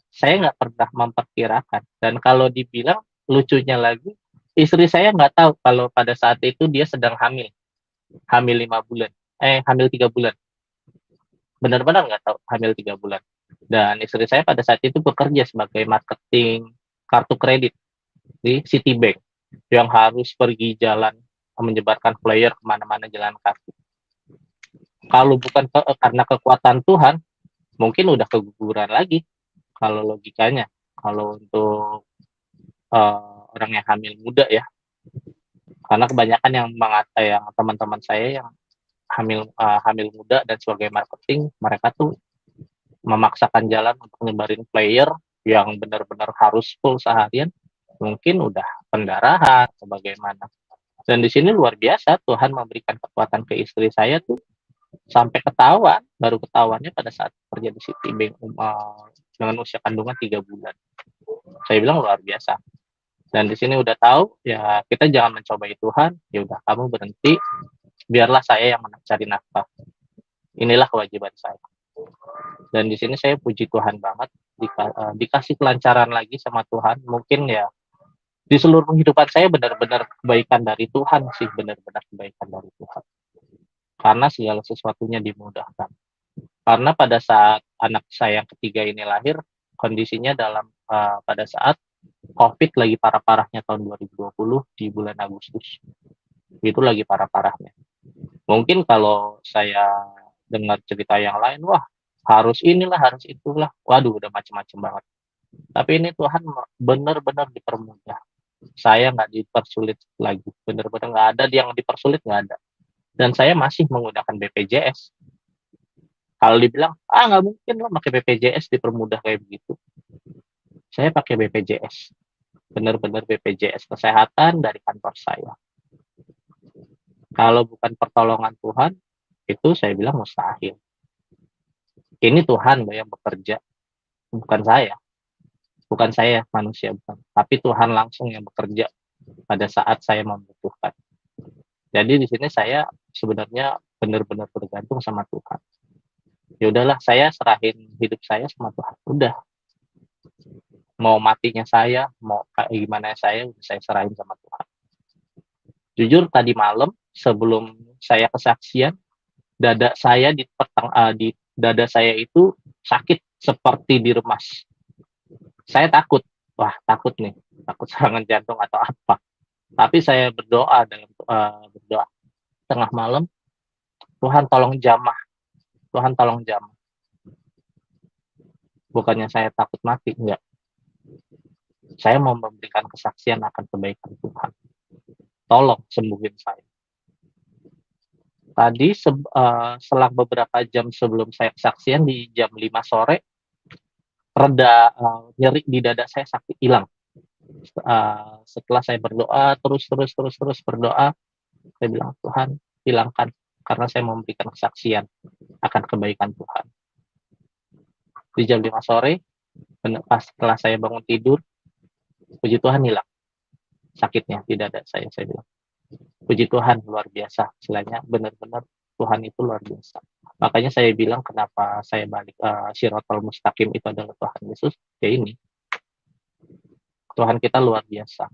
saya nggak pernah memperkirakan. Dan kalau dibilang lucunya lagi, istri saya nggak tahu kalau pada saat itu dia sedang hamil 5 bulan, hamil 3 bulan. Benar-benar nggak tahu, hamil 3 bulan. Dan istri saya pada saat itu bekerja sebagai marketing kartu kredit di Citibank, yang harus pergi jalan menyebarkan flyer kemana-mana jalan kaki. Kalau bukan karena kekuatan Tuhan, mungkin udah keguguran lagi kalau logikanya. Kalau untuk orang yang hamil muda ya, karena kebanyakan yang teman-teman saya yang hamil muda dan sebagai marketing, mereka tuh memaksakan jalan untuk nyebarin flyer yang benar-benar harus full seharian, mungkin udah pendarahan atau bagaimana. Dan di sini luar biasa, Tuhan memberikan kekuatan ke istri saya tuh sampai ketahuan, baru ketahuannya pada saat kerja di Citibank dengan usia kandungan 3 bulan. Saya bilang luar biasa. Dan di sini udah tahu, ya kita jangan mencobai Tuhan, ya udah kamu berhenti, biarlah saya yang mencari nafkah. Inilah kewajiban saya. Dan di sini saya puji Tuhan banget, dikasih kelancaran lagi sama Tuhan. Mungkin ya di seluruh kehidupan saya benar-benar kebaikan dari Tuhan sih, benar-benar kebaikan dari Tuhan. Karena segala sesuatunya dimudahkan. Karena pada saat anak saya yang ketiga ini lahir, kondisinya pada saat COVID lagi parah-parahnya tahun 2020 di bulan Agustus. Itu lagi parah-parahnya. Mungkin kalau saya dengar cerita yang lain, wah harus inilah, harus itulah. Waduh, udah macam-macam banget. Tapi ini Tuhan benar-benar dipermudah. Saya nggak dipersulit lagi, benar-benar nggak ada yang dipersulit, nggak ada. Dan saya masih menggunakan BPJS. Kalau dibilang nggak mungkin lah pakai BPJS dipermudah kayak begitu, saya pakai BPJS, benar-benar BPJS kesehatan dari kantor saya. Kalau bukan pertolongan Tuhan, itu saya bilang mustahil. Ini Tuhan loh yang bekerja, bukan saya. Bukan saya manusia, bukan. Tapi Tuhan langsung yang bekerja pada saat saya membutuhkan. Jadi di sini saya sebenarnya benar-benar bergantung sama Tuhan. Ya udahlah, saya serahin hidup saya sama Tuhan. Udah, mau matinya saya, mau kayak gimana saya serahin sama Tuhan. Jujur tadi malam sebelum saya kesaksian, di dada saya itu sakit seperti diremas. Saya takut, wah takut nih, takut serangan jantung atau apa. Tapi saya berdoa tengah malam, Tuhan tolong jamah, Tuhan tolong jamah. Bukannya saya takut mati, enggak. Saya mau memberikan kesaksian akan kebaikan Tuhan. Tolong sembuhin saya. Tadi selang beberapa jam sebelum saya kesaksian di jam 5 sore, reda nyeri di dada saya sakit hilang. Setelah saya berdoa terus berdoa, saya bilang Tuhan hilangkan karena saya mau memberikan kesaksian akan kebaikan Tuhan. Di jam 5 sore, setelah saya bangun tidur, puji Tuhan hilang sakitnya di dada saya bilang. Puji Tuhan luar biasa, istilahnya benar-benar Tuhan itu luar biasa. Makanya saya bilang kenapa saya balik Shirathul Mustaqim itu adalah Tuhan Yesus, ya ini. Tuhan kita luar biasa.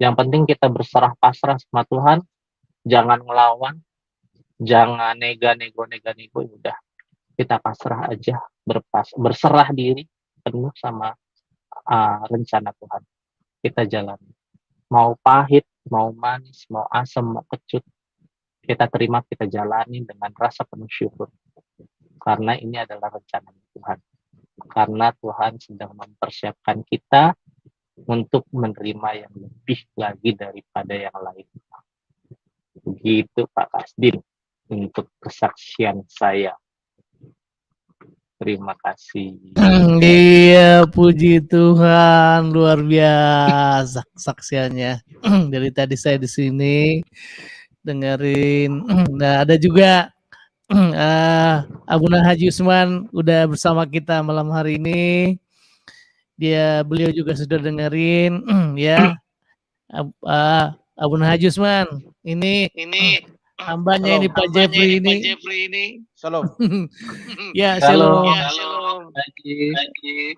Yang penting kita berserah pasrah sama Tuhan, jangan ngelawan, jangan nego, udah. Kita pasrah aja, berserah diri penuh sama rencana Tuhan. Kita jalani. Mau pahit, mau manis, mau asam, mau kecut, kita terima, kita jalani dengan rasa penuh syukur. Karena ini adalah rencana Tuhan. Karena Tuhan sedang mempersiapkan kita untuk menerima yang lebih lagi daripada yang lain. Begitu Pak Kasdin untuk kesaksian saya. Terima kasih. Iya, puji Tuhan, luar biasa saksiannya. Dari tadi saya di sini dengerin. Nah, ada juga Abuna Haji Usman udah bersama kita malam hari ini. Beliau juga sudah dengerin, ya. Abuna Haji Usman, ini hambanya ini Pak Jeffrey ini. Shalom. Ya, shalom.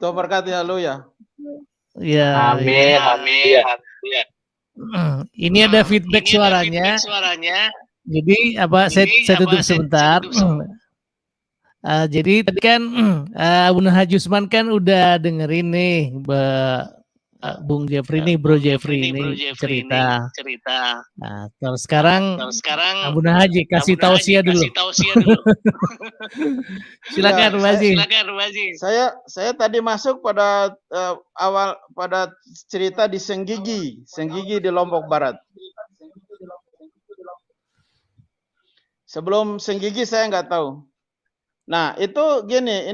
Tuhan berkati, haleluya. Ya, Amin. ya. Ini ada feedback suaranya. Jadi saya tutup sebentar. Jadi tadi kan Abuna Haji Usman kan udah dengerin nih Bung Jeffrey nih, Bro Jeffrey ini cerita. Nah, terus sekarang Abuna Haji kasih tausiah dulu. Silakan, Bung Haji. Saya tadi masuk pada awal pada cerita di Senggigi di Lombok Barat. Sebelum Senggigi saya nggak tahu. Nah, itu gini,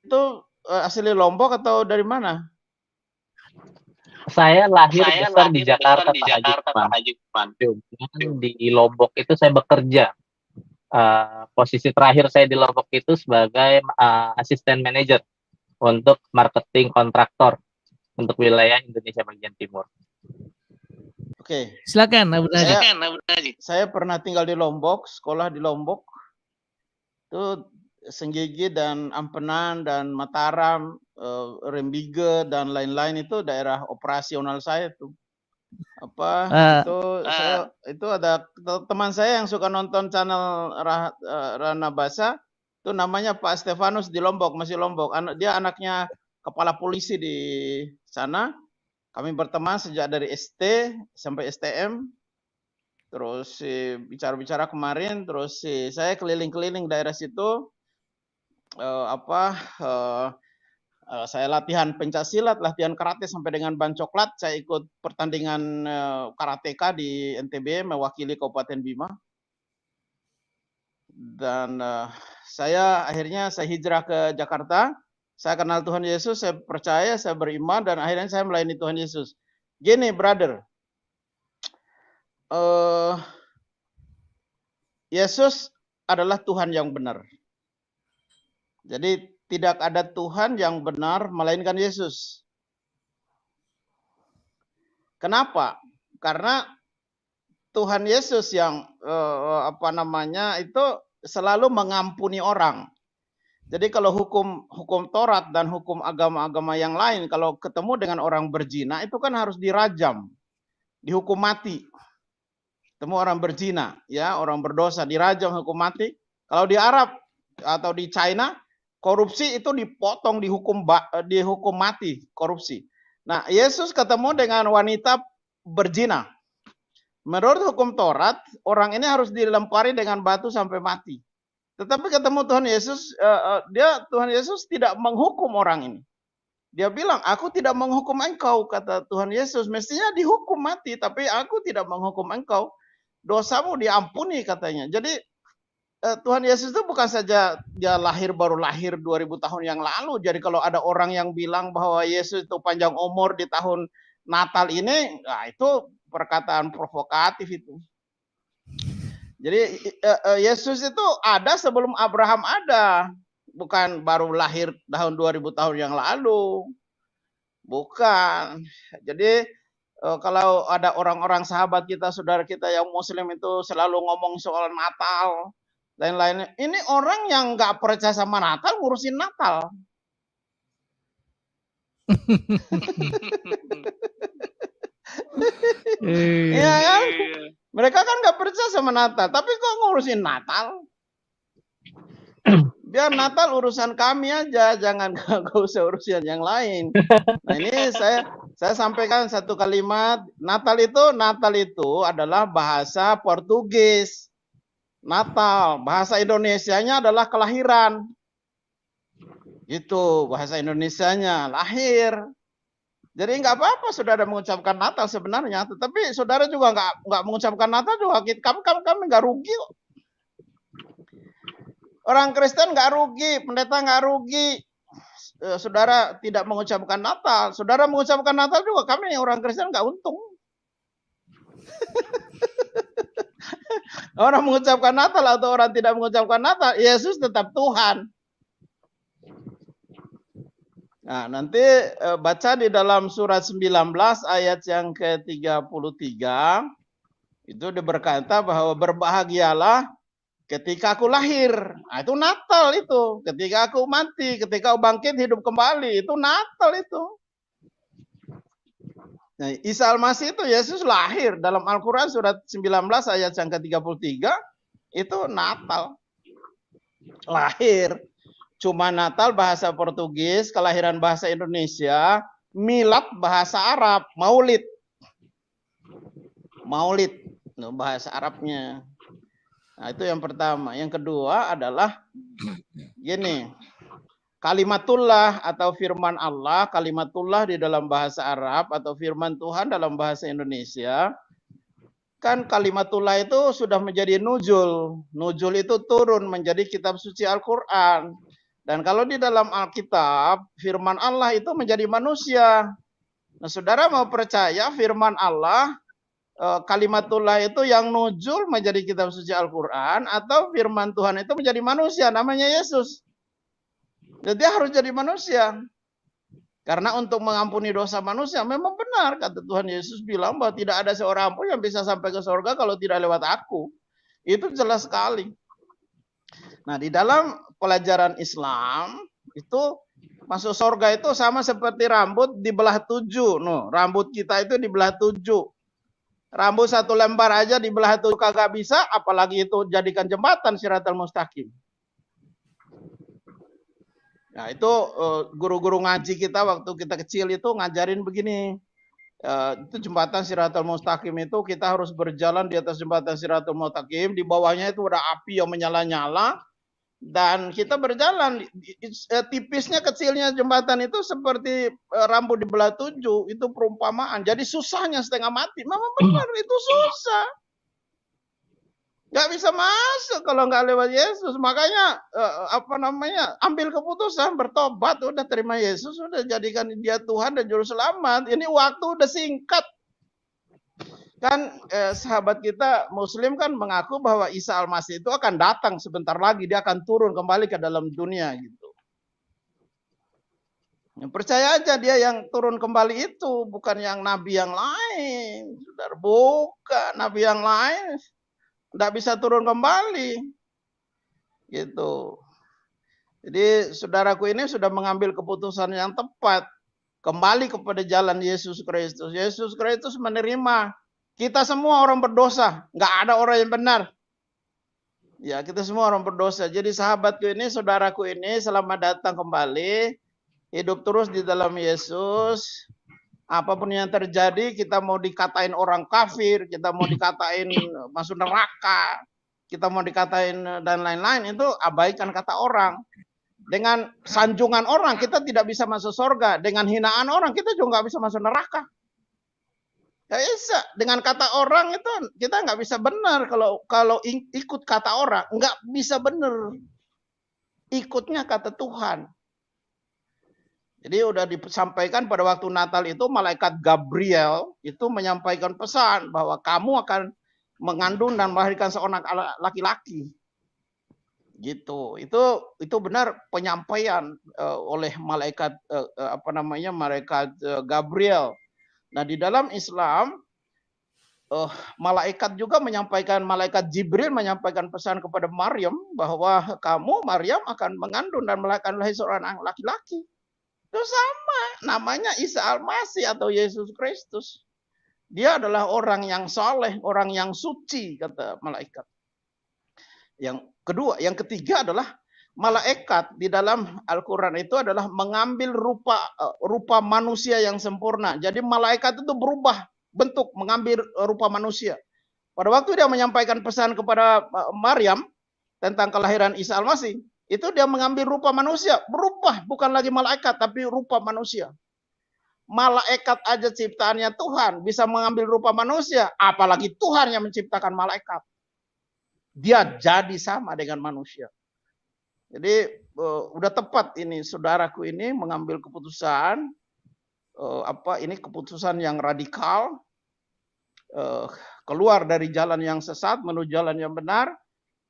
itu asli Lombok atau dari mana? Saya lahir besar di Jakarta, Pak Haji Usman. Di Lombok itu saya bekerja. Posisi terakhir saya di Lombok itu sebagai asisten manajer untuk marketing kontraktor untuk wilayah Indonesia bagian timur. Oke. Silakan, Abu Haji. Saya pernah tinggal di Lombok, sekolah di Lombok. Itu Senggigi dan Ampenan dan Mataram, Rembige dan lain-lain itu daerah operasional saya tuh. Itu ada teman saya yang suka nonton channel Rana Basa, itu namanya Pak Stefanus di Lombok, masih Lombok. Dia anaknya kepala polisi di sana. Kami berteman sejak dari SD sampai STM. Terus bicara-bicara kemarin, terus saya keliling-keliling daerah situ. Saya latihan pencaksilat, latihan karate sampai dengan ban coklat. Saya ikut pertandingan karateka di NTB mewakili Kabupaten Bima. Dan saya akhirnya hijrah ke Jakarta. Saya kenal Tuhan Yesus, saya percaya, saya beriman, dan akhirnya saya melayani Tuhan Yesus. Gini, brother. Yesus adalah Tuhan yang benar. Jadi tidak ada Tuhan yang benar melainkan Yesus. Kenapa? Karena Tuhan Yesus yang itu selalu mengampuni orang. Jadi kalau hukum Taurat dan hukum agama-agama yang lain, kalau ketemu dengan orang berzina itu kan harus dirajam, dihukum mati. Ketemu orang berzina, ya orang berdosa dirajam hukum mati. Kalau di Arab atau di China, korupsi itu dipotong dihukum mati korupsi. Nah, Yesus ketemu dengan wanita berzina. Menurut hukum Taurat, orang ini harus dilempari dengan batu sampai mati. Tetapi ketemu Tuhan Yesus, Tuhan Yesus tidak menghukum orang ini. Dia bilang, aku tidak menghukum engkau, kata Tuhan Yesus. Mestinya dihukum mati, tapi aku tidak menghukum engkau. Dosamu diampuni, katanya. Jadi Tuhan Yesus itu bukan saja dia baru lahir 2000 tahun yang lalu. Jadi kalau ada orang yang bilang bahwa Yesus itu panjang umur di tahun Natal ini, nah itu perkataan provokatif itu. Jadi Yesus itu ada sebelum Abraham ada, bukan baru lahir tahun 2000 tahun yang lalu. Bukan. Jadi kalau ada orang-orang sahabat kita, saudara kita yang muslim itu selalu ngomong soal Natal, lain-lain. Ini orang yang nggak percaya sama Natal ngurusin Natal. Iya kan? Mereka kan nggak percaya sama Natal, tapi kok ngurusin Natal? Biar Natal urusan kami aja, jangan gak usah urusan yang lain. Nah ini saya sampaikan satu kalimat, Natal itu adalah bahasa Portugis. Natal, bahasa Indonesianya adalah kelahiran. Itu bahasa Indonesianya, lahir. Jadi nggak apa-apa saudara mengucapkan Natal sebenarnya, tetapi saudara juga nggak mengucapkan Natal juga kami nggak rugi. Orang Kristen nggak rugi, pendeta nggak rugi. Saudara tidak mengucapkan Natal, saudara mengucapkan Natal juga kami orang Kristen nggak untung. Orang mengucapkan Natal atau orang tidak mengucapkan Natal, Yesus tetap Tuhan. Nah, nanti baca di dalam surat 19 ayat yang ke-33, itu berkata bahwa berbahagialah ketika aku lahir. Nah, itu Natal itu. Ketika aku mati, ketika aku bangkit hidup kembali, itu Natal itu. Nah, Isa Al-Masih itu Yesus lahir. Dalam Al-Quran surat 19 ayat yang ke-33, itu Natal. Lahir. Cuma Natal bahasa Portugis, kelahiran bahasa Indonesia, milad bahasa Arab, maulid. Maulid, bahasa Arabnya. Nah, itu yang pertama. Yang kedua adalah gini, kalimatullah atau firman Allah, kalimatullah di dalam bahasa Arab atau firman Tuhan dalam bahasa Indonesia, kan kalimatullah itu sudah menjadi nuzul. Nuzul itu turun menjadi kitab suci Al-Quran. Dan kalau di dalam Alkitab, firman Allah itu menjadi manusia. Nah, saudara mau percaya firman Allah, kalimatullah itu yang nuzul menjadi kitab suci Al-Quran, atau firman Tuhan itu menjadi manusia, namanya Yesus. Jadi dia harus jadi manusia. Karena untuk mengampuni dosa manusia, memang benar, kata Tuhan Yesus bilang bahwa tidak ada seorang pun yang bisa sampai ke surga kalau tidak lewat aku. Itu jelas sekali. Nah, di dalam pelajaran Islam itu masuk surga itu sama seperti rambut dibelah 7. No, rambut kita itu dibelah 7. Rambut satu lembar aja dibelah 7 kagak bisa, apalagi itu jadikan jembatan Shiratal Mustaqim. Nah, itu guru-guru ngaji kita waktu kita kecil itu ngajarin begini. Itu jembatan Shiratal Mustaqim itu kita harus berjalan di atas jembatan Shiratal Mustaqim, di bawahnya itu ada api yang menyala-nyala. Dan kita berjalan, tipisnya kecilnya jembatan itu seperti rambut dibelah 7, itu perumpamaan. Jadi susahnya setengah mati, memang benar itu susah. Gak bisa masuk kalau nggak lewat Yesus. Makanya ambil keputusan, bertobat, udah terima Yesus, udah jadikan dia Tuhan dan Juru Selamat. Ini waktu udah singkat. Kan sahabat kita Muslim kan mengaku bahwa Isa Al-Masih itu akan datang sebentar lagi, dia akan turun kembali ke dalam dunia gitu. Ya, percaya aja dia yang turun kembali itu, bukan yang nabi yang lain. Saudara, bukan nabi yang lain. Tidak bisa turun kembali. Gitu. Jadi saudaraku ini sudah mengambil keputusan yang tepat. Kembali kepada jalan Yesus Kristus. Yesus Kristus menerima kita semua orang berdosa. Nggak ada orang yang benar. Ya, kita semua orang berdosa. Jadi sahabatku ini, saudaraku ini, selamat datang kembali. Hidup terus di dalam Yesus. Apapun yang terjadi, kita mau dikatain orang kafir, kita mau dikatain masuk neraka, kita mau dikatain dan lain-lain, itu abaikan kata orang. Dengan sanjungan orang, kita tidak bisa masuk surga. Dengan hinaan orang, kita juga nggak bisa masuk neraka. Gak bisa. Dengan kata orang itu kita nggak bisa benar kalau ikut kata orang, nggak bisa benar. Ikutnya kata Tuhan. Jadi udah disampaikan pada waktu Natal itu malaikat Gabriel itu menyampaikan pesan bahwa kamu akan mengandung dan melahirkan seorang laki-laki. Gitu. Itu benar penyampaian oleh malaikat malaikat Gabriel. Nah, di dalam Islam malaikat juga menyampaikan, malaikat Jibril menyampaikan pesan kepada Maryam bahwa kamu Maryam akan mengandung dan melahirkan seorang laki-laki. Itu sama, namanya Isa Al-Masih atau Yesus Kristus. Dia adalah orang yang saleh, orang yang suci, kata malaikat. Yang ketiga adalah malaikat di dalam Al-Quran itu adalah mengambil rupa manusia yang sempurna. Jadi malaikat itu berubah bentuk, mengambil rupa manusia. Pada waktu dia menyampaikan pesan kepada Maryam tentang kelahiran Isa Al-Masih, itu dia mengambil rupa manusia, berubah, bukan lagi malaikat tapi rupa manusia. Malaikat aja ciptaannya Tuhan bisa mengambil rupa manusia, apalagi Tuhan yang menciptakan malaikat. Dia jadi sama dengan manusia. Jadi udah tepat ini saudaraku ini mengambil keputusan ini keputusan yang radikal, keluar dari jalan yang sesat menuju jalan yang benar.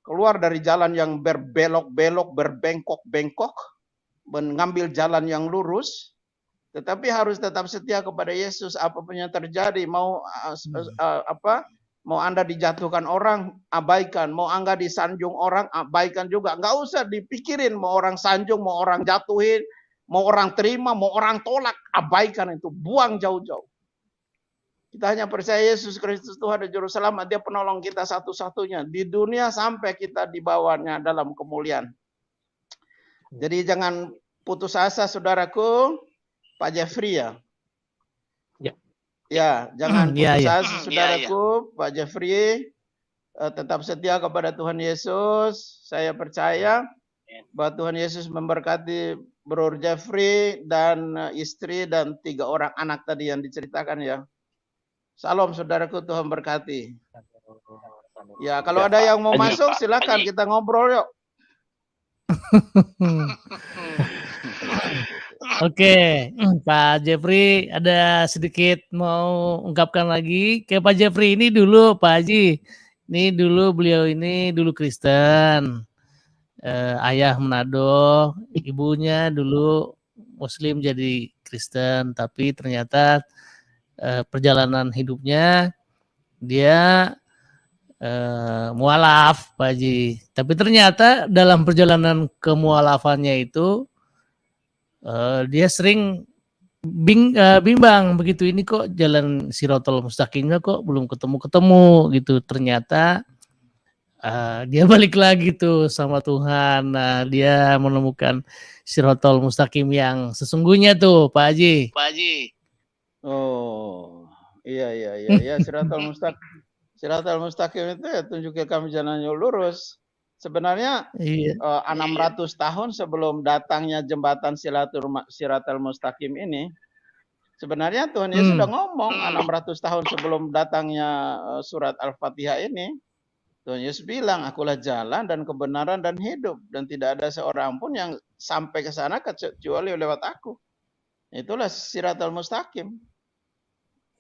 Keluar dari jalan yang berbelok-belok, berbengkok-bengkok, mengambil jalan yang lurus, tetapi harus tetap setia kepada Yesus apapun yang terjadi. Mau Anda dijatuhkan orang, abaikan. Mau Anda disanjung orang, abaikan juga. Nggak usah dipikirin mau orang sanjung, mau orang jatuhin, mau orang terima, mau orang tolak, abaikan itu. Buang jauh-jauh. Kita hanya percaya Yesus Kristus Tuhan dan Juru Selamat. Dia penolong kita satu-satunya di dunia sampai kita dibawanya dalam kemuliaan. Jadi jangan putus asa saudaraku. Pak Jeffrey ya. Ya, jangan putus asa saudaraku. Pak Jeffrey tetap setia kepada Tuhan Yesus. Saya percaya bahwa Tuhan Yesus memberkati Bro Jeffrey dan istri dan 3 orang anak tadi yang diceritakan ya. Salam saudaraku, Tuhan berkati. Ya, kalau ada yang mau masuk silakan kita ngobrol yuk. Oke, Pak Jeffrey ada sedikit mau ungkapkan lagi ke Pak Jeffrey ini dulu Pak Haji. Ini dulu beliau ini dulu Kristen. Ayah Manado, ibunya dulu Muslim jadi Kristen, tapi ternyata perjalanan hidupnya dia mualaf Pak Haji. Tapi ternyata dalam perjalanan kemualafannya itu dia sering bimbang begitu, ini kok jalan Shirathul Mustaqimnya kok belum ketemu gitu. Ternyata dia balik lagi tuh sama Tuhan. Nah, dia menemukan Shirathul Mustaqim yang sesungguhnya tuh Pak Haji. Oh, iya. Shirathul Mustaqim itu ya tunjukin kami jalan yang lurus. Sebenarnya 600 tahun sebelum datangnya jembatan Shirathul Mustaqim ini, sebenarnya Tuhan Yesus sudah ngomong 600 tahun sebelum datangnya surat Al-Fatihah ini. Tuhan Yesus bilang, akulah jalan dan kebenaran dan hidup. Dan tidak ada seorang pun yang sampai ke sana kecuali lewat aku. Itulah Shirathul Mustaqim.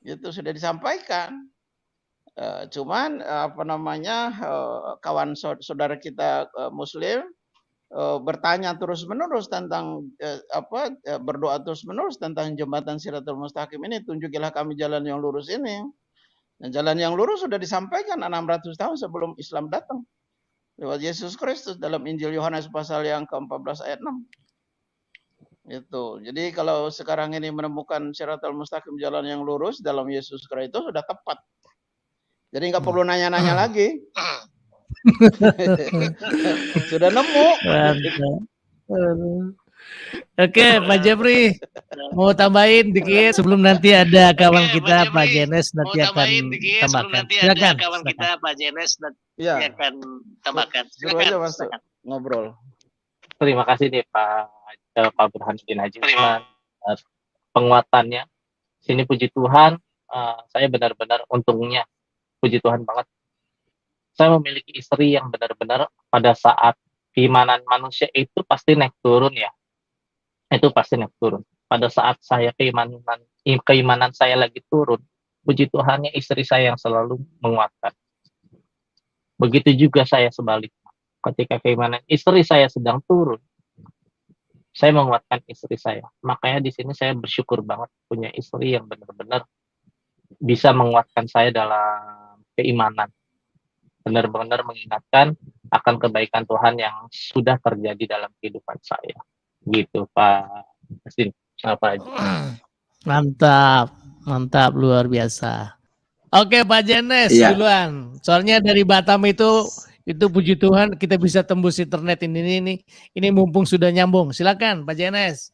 Itu sudah disampaikan. Cuman kawan saudara kita Muslim bertanya terus-menerus tentang berdoa terus-menerus tentang jembatan Siratul Mustaqim ini, tunjukilah kami jalan yang lurus ini. Dan jalan yang lurus sudah disampaikan 600 tahun sebelum Islam datang lewat Yesus Kristus dalam Injil Yohanes pasal yang ke-14 ayat 6. Itu. Jadi kalau sekarang ini menemukan Siratul Mustaqim, jalan yang lurus dalam Yesus Kristus, sudah tepat. Jadi nggak perlu nanya-nanya lagi. Sudah nemu. Oke, Pak Jepri, mau tambahin dikit sebelum nanti ada kawan kita Pak Jenes nanti akan tambahkan. Silakan. Kawan kita Pak Jenes nanti Ya, akan tambahkan. suruh aja masuk ngobrol. Terima kasih nih Pak Burhanuddin Haji Usman, penguatannya. Sini puji Tuhan, saya benar-benar untungnya, puji Tuhan banget. Saya memiliki istri yang benar-benar pada saat keimanan manusia itu pasti naik turun ya. Itu pasti naik turun. Pada saat saya keimanan saya lagi turun, puji Tuhannya istri saya yang selalu menguatkan. Begitu juga saya sebaliknya. Ketika keimanan istri saya sedang turun, saya menguatkan istri saya. Makanya di sini saya bersyukur banget punya istri yang benar-benar bisa menguatkan saya dalam keimanan. Benar-benar mengingatkan akan kebaikan Tuhan yang sudah terjadi dalam kehidupan saya. Gitu Pak Asin. Apa aja. Mantap, luar biasa. Oke Pak Jenes duluan. Soalnya dari Batam itu puji Tuhan kita bisa tembus internet ini mumpung sudah nyambung. Silakan Pak Jenes.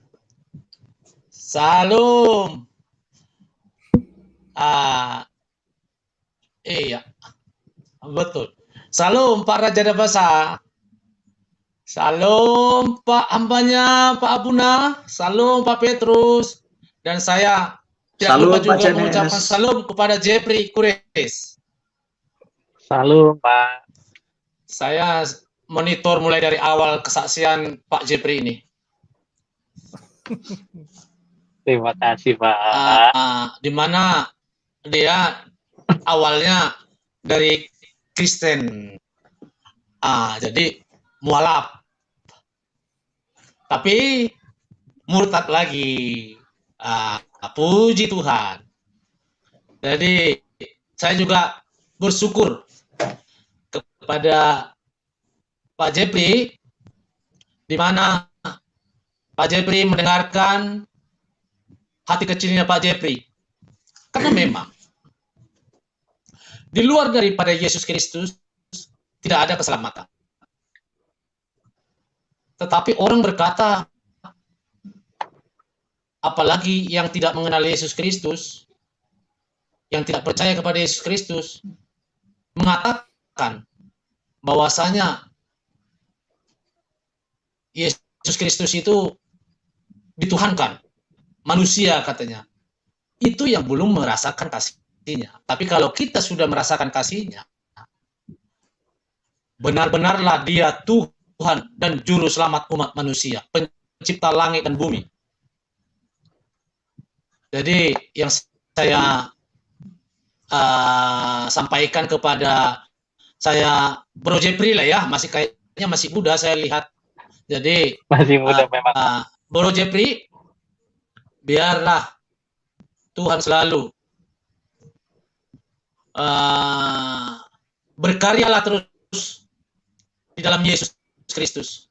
Salam. Iya. Betul. Salam Pak Raja Dabasa. Salam Pak hambanya Pak Abuna. Salam Pak Petrus. Dan saya tidak lupa juga mengucapkan salam kepada Jepri Kures. Salam Pak. Saya monitor mulai dari awal kesaksian Pak Jepri ini. Terima kasih Pak. Di mana dia awalnya dari Kristen, jadi mualaf, tapi murtad lagi. Puji Tuhan. Jadi saya juga bersyukur kepada Pak Jepri, di mana Pak Jepri mendengarkan hati kecilnya Pak Jepri, karena memang di luar daripada Yesus Kristus tidak ada keselamatan. Tetapi orang berkata, apalagi yang tidak mengenal Yesus Kristus, yang tidak percaya kepada Yesus Kristus, mengatakan bahwasanya Yesus Kristus itu dituhankan, manusia katanya. Itu yang belum merasakan kasihnya. Tapi kalau kita sudah merasakan kasihnya, benar-benarlah dia Tuhan dan Juru Selamat umat manusia, pencipta langit dan bumi. Jadi yang saya sampaikan kepada saya Bro Jepri lah ya, kayaknya masih muda saya lihat. Jadi Masih muda memang. Bro Jepri, biarlah Tuhan selalu berkaryalah terus di dalam Yesus Kristus.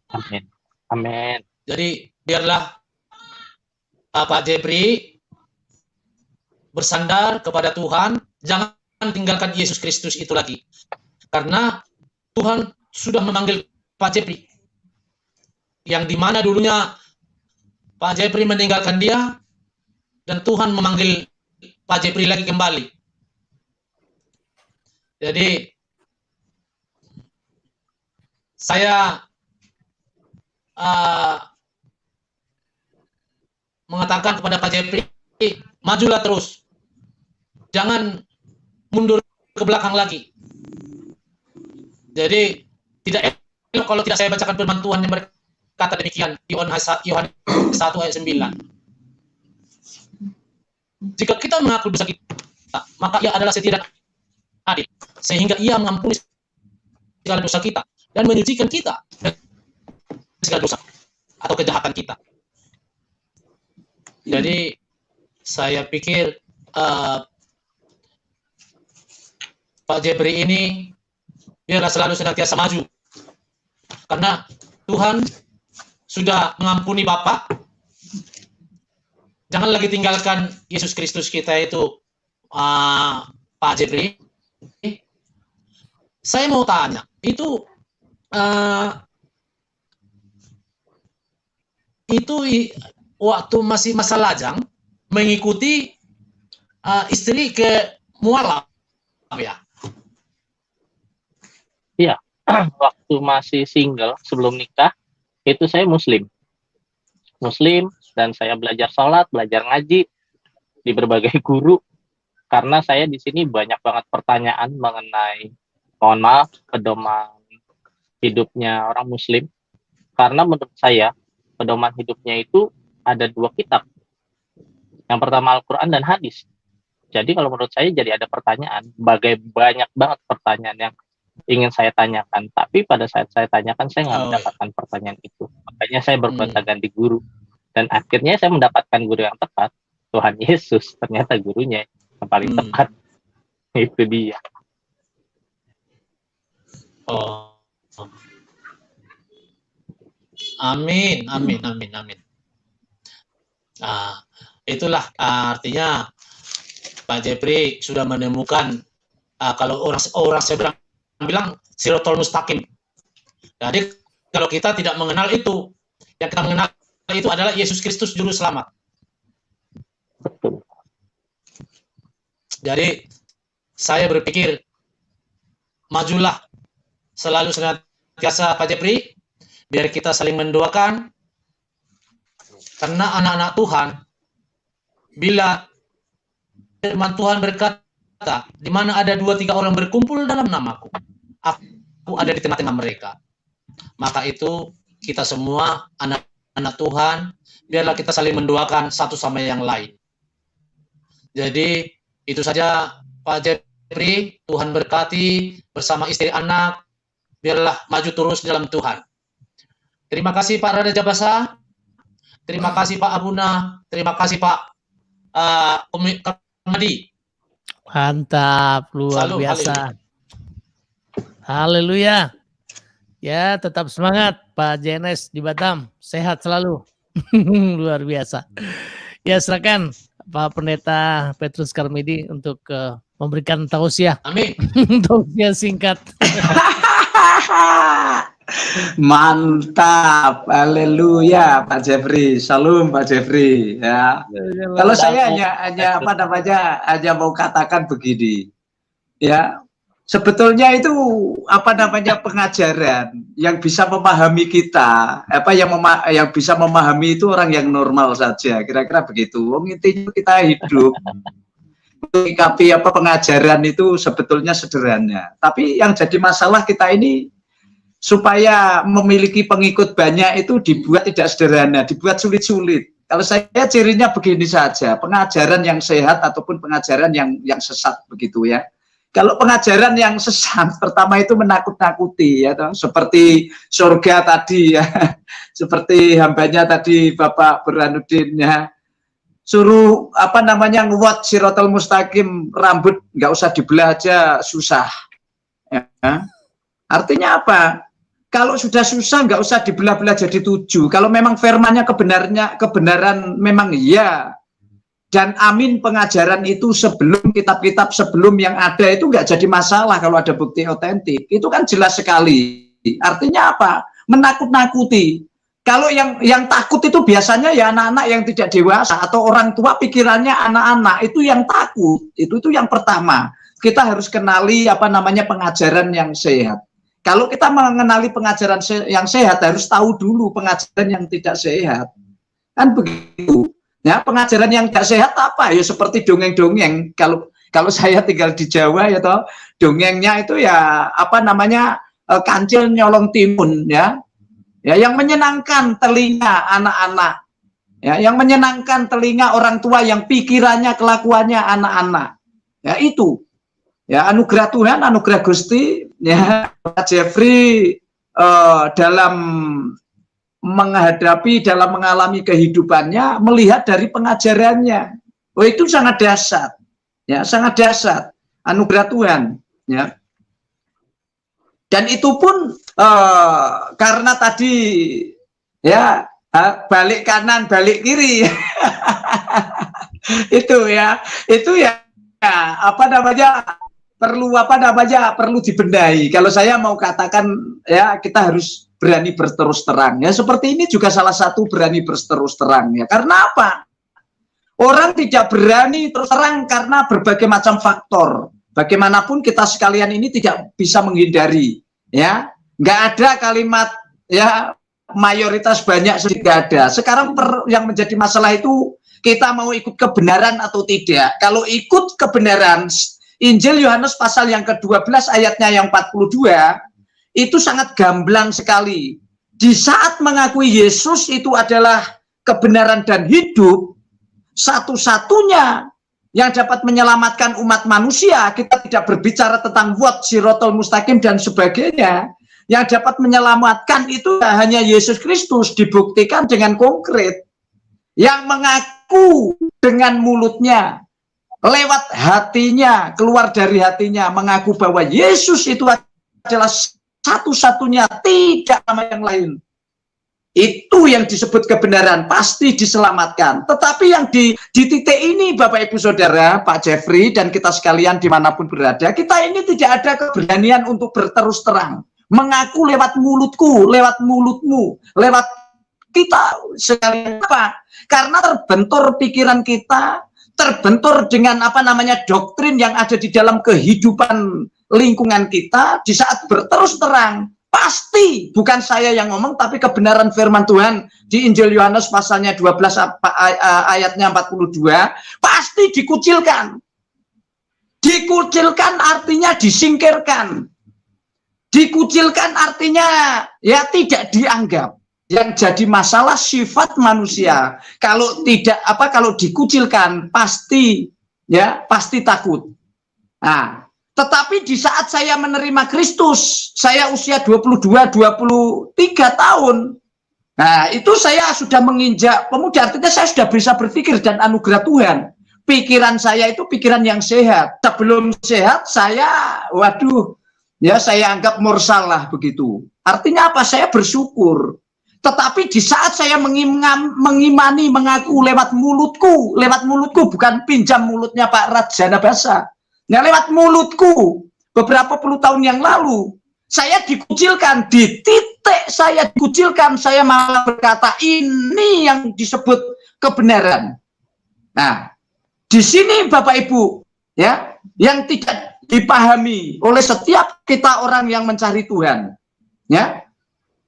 Amin. Amin. Jadi biarlah Pak Jepri bersandar kepada Tuhan, jangan tinggalkan Yesus Kristus itu lagi. Karena Tuhan sudah memanggil Pak Jepri, yang dimana dulunya Pak Jepri meninggalkan dia, dan Tuhan memanggil Pak Jepri lagi kembali. Jadi saya mengatakan kepada Pak Jepri, majulah terus, jangan mundur ke belakang lagi. Jadi tidak elok kalau tidak saya bacakan firman Tuhan yang berkata demikian di Yohanes 1 ayat 9. Jika kita mengaku dosa kita, maka ia adalah setia dan adil, sehingga ia mengampuni segala dosa kita dan menyucikan kita segala dosa atau kejahatan kita. Jadi saya pikir Pak Jeffrey ini biarlah selalu senantiasa maju, karena Tuhan sudah mengampuni Bapak. Jangan lagi tinggalkan Yesus Kristus kita itu, Pak Jeffrey. Saya mau tanya, itu waktu masih masa lajang mengikuti istri ke mualaf ya? Iya, waktu masih single sebelum nikah itu saya Muslim, dan saya belajar sholat, belajar ngaji di berbagai guru, karena saya di sini banyak banget pertanyaan mengenai, mohon maaf, pedoman hidupnya orang Muslim. Karena menurut saya pedoman hidupnya itu ada 2 kitab. Yang pertama Al-Quran dan hadis. Jadi kalau menurut saya jadi ada pertanyaan, banyak banget pertanyaan yang ingin saya tanyakan. Tapi pada saat saya tanyakan, saya nggak mendapatkan pertanyaan itu. Makanya saya bergonta-ganti guru. Dan akhirnya saya mendapatkan guru yang tepat, Tuhan Yesus. Ternyata gurunya yang paling tepat. Itu dia. Oh. Amin. Itulah artinya Pak Jeffrey sudah menemukan, kalau orang saya bilang Siratul Mustaqim. Jadi kalau kita tidak mengenal itu, yang kita mengenal itu adalah Yesus Kristus Juru Selamat. Betul. Jadi saya berpikir, majulah selalu senantiasa Pak Jeffrey, biar kita saling mendoakan, karena anak-anak Tuhan, bila firman Tuhan berkata, di mana ada 2-3 orang berkumpul dalam namaku, aku ada di tengah-tengah mereka. Maka itu kita semua anak-anak Tuhan, biarlah kita saling mendoakan satu sama yang lain. Jadi itu saja Pak Jeffrey, Tuhan berkati bersama istri anak, biarlah maju terus dalam Tuhan. Terima kasih Pak Raja Basa, terima kasih Pak Abuna, terima kasih Pak Komedi. Mantap, luar biasa. Haleluya. Ya, tetap semangat Pak JNS di Batam, sehat selalu. Luar biasa. Ya, silakan Pak Pendeta Petrus Karmidi untuk memberikan tausiah. Amin. Tausiah singkat. Mantap, haleluya Pak Jeffrey, shalom Pak Jeffrey ya. Kalau saya hanya mau katakan begini, ya sebetulnya itu pengajaran yang bisa memahami kita, yang bisa memahami itu orang yang normal saja, kira-kira begitu. Intinya kita hidup menyikapi pengajaran itu sebetulnya sederhana, tapi yang jadi masalah kita ini supaya memiliki pengikut banyak itu dibuat tidak sederhana, dibuat sulit-sulit. Kalau saya cirinya begini saja, pengajaran yang sehat ataupun pengajaran yang sesat begitu ya. Kalau pengajaran yang sesat pertama itu menakut-nakuti ya, seperti surga tadi ya, seperti hambanya tadi Bapak Burhanuddin ya, suruh nguat Siratul Mustaqim, rambut nggak usah dibelah aja susah. Ya. Artinya apa? Kalau sudah susah nggak usah dibelah-belah jadi 7. Kalau memang firmannya kebenaran memang iya. Dan amin pengajaran itu sebelum kitab-kitab sebelum yang ada itu nggak jadi masalah kalau ada bukti otentik. Itu kan jelas sekali. Artinya apa? Menakut-nakuti. Kalau yang takut itu biasanya ya anak-anak yang tidak dewasa atau orang tua pikirannya anak-anak itu yang takut. Itu yang pertama. Kita harus kenali pengajaran yang sehat. Kalau kita mengenali pengajaran yang sehat, harus tahu dulu pengajaran yang tidak sehat. Kan begitu. Ya, pengajaran yang tidak sehat apa? Ya seperti dongeng-dongeng. Kalau saya tinggal di Jawa ya toh, dongengnya itu ya kancil nyolong timun ya. Ya, yang menyenangkan telinga anak-anak. Ya, yang menyenangkan telinga orang tua yang pikirannya, kelakuannya anak-anak. Ya, itu. Ya, anugerah Tuhan, anugerah Gusti, ya Pak Jeffrey dalam menghadapi, dalam mengalami kehidupannya, melihat dari pengajarannya. Oh, itu sangat dahsyat, ya, sangat dahsyat anugerah Tuhan, ya. Dan itu pun karena tadi ya balik kanan, balik kiri, itu ya apa namanya perlu dibenahi. Kalau saya mau katakan ya kita harus berani berterus terang ya, seperti ini juga salah satu berani berterus terang ya. Karena apa? Orang tidak berani terus terang karena berbagai macam faktor. Bagaimanapun kita sekalian ini tidak bisa menghindari, ya, nggak ada kalimat ya mayoritas banyak tidak ada. Sekarang yang menjadi masalah itu kita mau ikut kebenaran atau tidak. Kalau ikut kebenaran, Injil Yohanes pasal yang ke-12 ayatnya yang 42 itu sangat gamblang sekali. Di saat mengakui Yesus itu adalah kebenaran dan hidup, satu-satunya yang dapat menyelamatkan umat manusia, kita tidak berbicara tentang what, Sirotol Mustaqim dan sebagainya. Yang dapat menyelamatkan itu hanya Yesus Kristus, dibuktikan dengan konkret. Yang mengaku dengan mulutnya, lewat hatinya, keluar dari hatinya, mengaku bahwa Yesus itu adalah satu-satunya, tidak sama yang lain. Itu yang disebut kebenaran, pasti diselamatkan. Tetapi yang di titik ini Bapak Ibu Saudara, Pak Jeffrey dan kita sekalian dimanapun berada, kita ini tidak ada keberanian untuk berterus terang. Mengaku lewat mulutku, lewat mulutmu, lewat kita sekalian. Apa? Karena terbentur pikiran kita, terbentur dengan apa namanya doktrin yang ada di dalam kehidupan lingkungan kita. Di saat berterus terang, pasti bukan saya yang ngomong, tapi kebenaran firman Tuhan di Injil Yohanes pasalnya 12 ayatnya 42 pasti dikucilkan. Dikucilkan artinya disingkirkan. Dikucilkan artinya ya tidak dianggap. Yang jadi masalah sifat manusia. Kalau tidak kalau dikucilkan pasti ya pasti takut. Nah, tetapi di saat saya menerima Kristus, saya usia 22, 23 tahun. Nah, itu saya sudah menginjak pemuda, artinya saya sudah bisa berpikir dan anugerah Tuhan. Pikiran saya itu pikiran yang sehat. Sebelum sehat, saya, waduh, ya saya anggap morsal lah begitu. Artinya apa? Saya bersyukur. Tetapi di saat saya mengimani, mengaku lewat mulutku bukan pinjam mulutnya Pak Rajana Basa. Nah, lewat mulutku beberapa puluh tahun yang lalu saya dikucilkan, di titik saya dikucilkan, saya malah berkata ini yang disebut kebenaran. Nah, di sini Bapak Ibu ya, yang tidak dipahami oleh setiap kita orang yang mencari Tuhan, ya,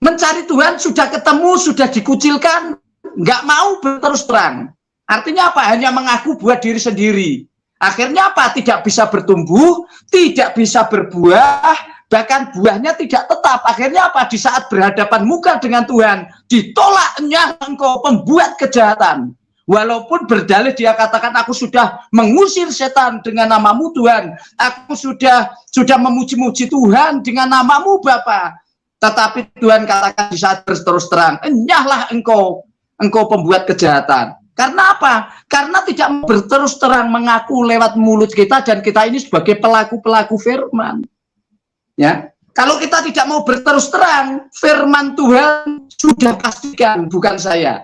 mencari Tuhan sudah ketemu, sudah dikucilkan, nggak mau berterus terang. Artinya apa? Hanya mengaku buat diri sendiri. Akhirnya apa? Tidak bisa bertumbuh, tidak bisa berbuah, bahkan buahnya tidak tetap. Akhirnya apa? Di saat berhadapan muka dengan Tuhan, ditolaknya engkau pembuat kejahatan. Walaupun berdalih dia katakan aku sudah mengusir setan dengan namamu Tuhan, aku sudah memuji-muji Tuhan dengan namamu Bapa. Tetapi Tuhan katakan di saat berterus terang, enyahlah engkau pembuat kejahatan. Karena apa? Karena tidak berterus terang mengaku lewat mulut kita, dan kita ini sebagai pelaku-pelaku firman. Ya, kalau kita tidak mau berterus terang, firman Tuhan sudah pastikan, bukan saya.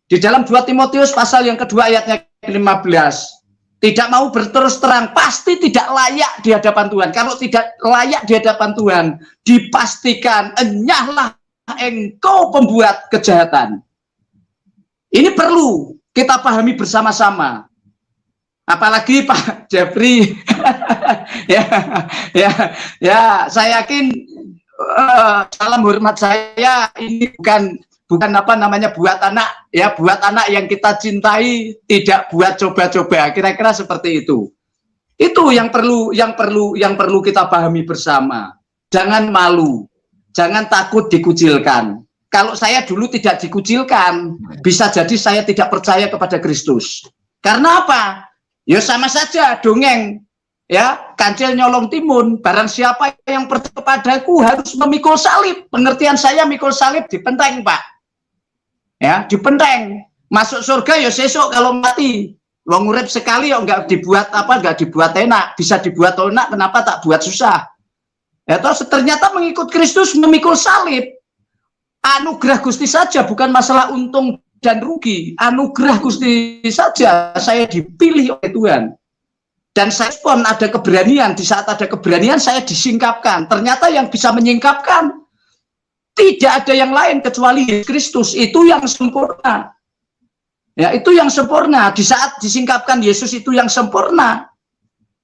Di dalam 2 Timotius pasal yang kedua ayatnya 15, tidak mau berterus terang, pasti tidak layak di hadapan Tuhan. Kalau tidak layak di hadapan Tuhan, dipastikan enyahlah engkau pembuat kejahatan. Ini perlu kita pahami bersama-sama. Apalagi Pak Jeffrey, ya, saya yakin salam hormat saya ini bukan apa namanya buat anak yang kita cintai, tidak buat coba-coba, kira-kira seperti itu. Itu yang perlu kita pahami bersama. Jangan malu, jangan takut dikucilkan. Kalau saya dulu tidak dikucilkan, bisa jadi saya tidak percaya kepada Kristus. Karena apa? Ya sama saja dongeng, ya, kancil nyolong timun. Barang siapa yang percaya kepadaku harus memikul salib. Pengertian saya mikul salib dipenteng, Pak. Ya, dipenteng. Masuk surga ya sesuk kalau mati. Wong urip sekali ya enggak dibuat enak, bisa dibuat enak, kenapa tak buat susah? Ya terus ternyata mengikut Kristus memikul salib. Anugerah Gusti saja, bukan masalah untung dan rugi. Anugerah Gusti saja, saya dipilih oleh Tuhan. Dan saya pun ada keberanian, di saat ada keberanian saya disingkapkan. Ternyata yang bisa menyingkapkan tidak ada yang lain kecuali Kristus, itu yang sempurna. Ya, itu yang sempurna. Di saat disingkapkan Yesus itu yang sempurna.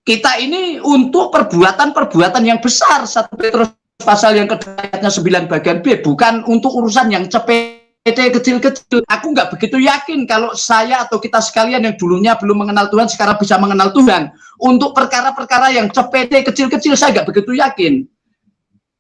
Kita ini untuk perbuatan-perbuatan yang besar. 1 Petrus pasal yang kedua ayatnya 9 bagian B, bukan untuk urusan yang cepet kecil-kecil. Aku nggak begitu yakin kalau saya atau kita sekalian yang dulunya belum mengenal Tuhan sekarang bisa mengenal Tuhan. Untuk perkara-perkara yang cepet kecil-kecil saya nggak begitu yakin.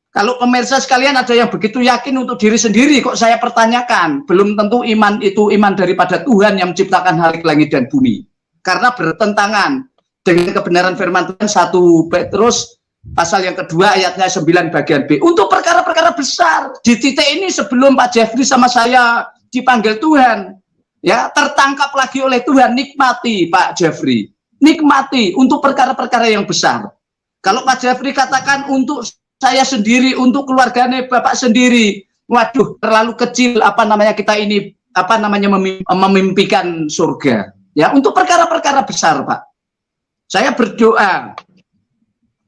Kalau pemirsa sekalian ada yang begitu yakin untuk diri sendiri, kok saya pertanyakan. Belum tentu iman itu iman daripada Tuhan yang menciptakan langit dan bumi. Karena bertentangan dengan kebenaran firman Tuhan. 1 Petrus pasal yang kedua ayatnya 9 bagian B. Untuk perkara-perkara besar. Di titik ini sebelum Pak Jeffrey sama saya dipanggil Tuhan, ya, tertangkap lagi oleh Tuhan, nikmati Pak Jeffrey. Nikmati untuk perkara-perkara yang besar. Kalau Pak Jeffrey katakan untuk saya sendiri, untuk keluarganya Bapak sendiri, waduh, terlalu kecil kita ini memimpikan surga. Ya, untuk perkara-perkara besar, Pak. Saya berdoa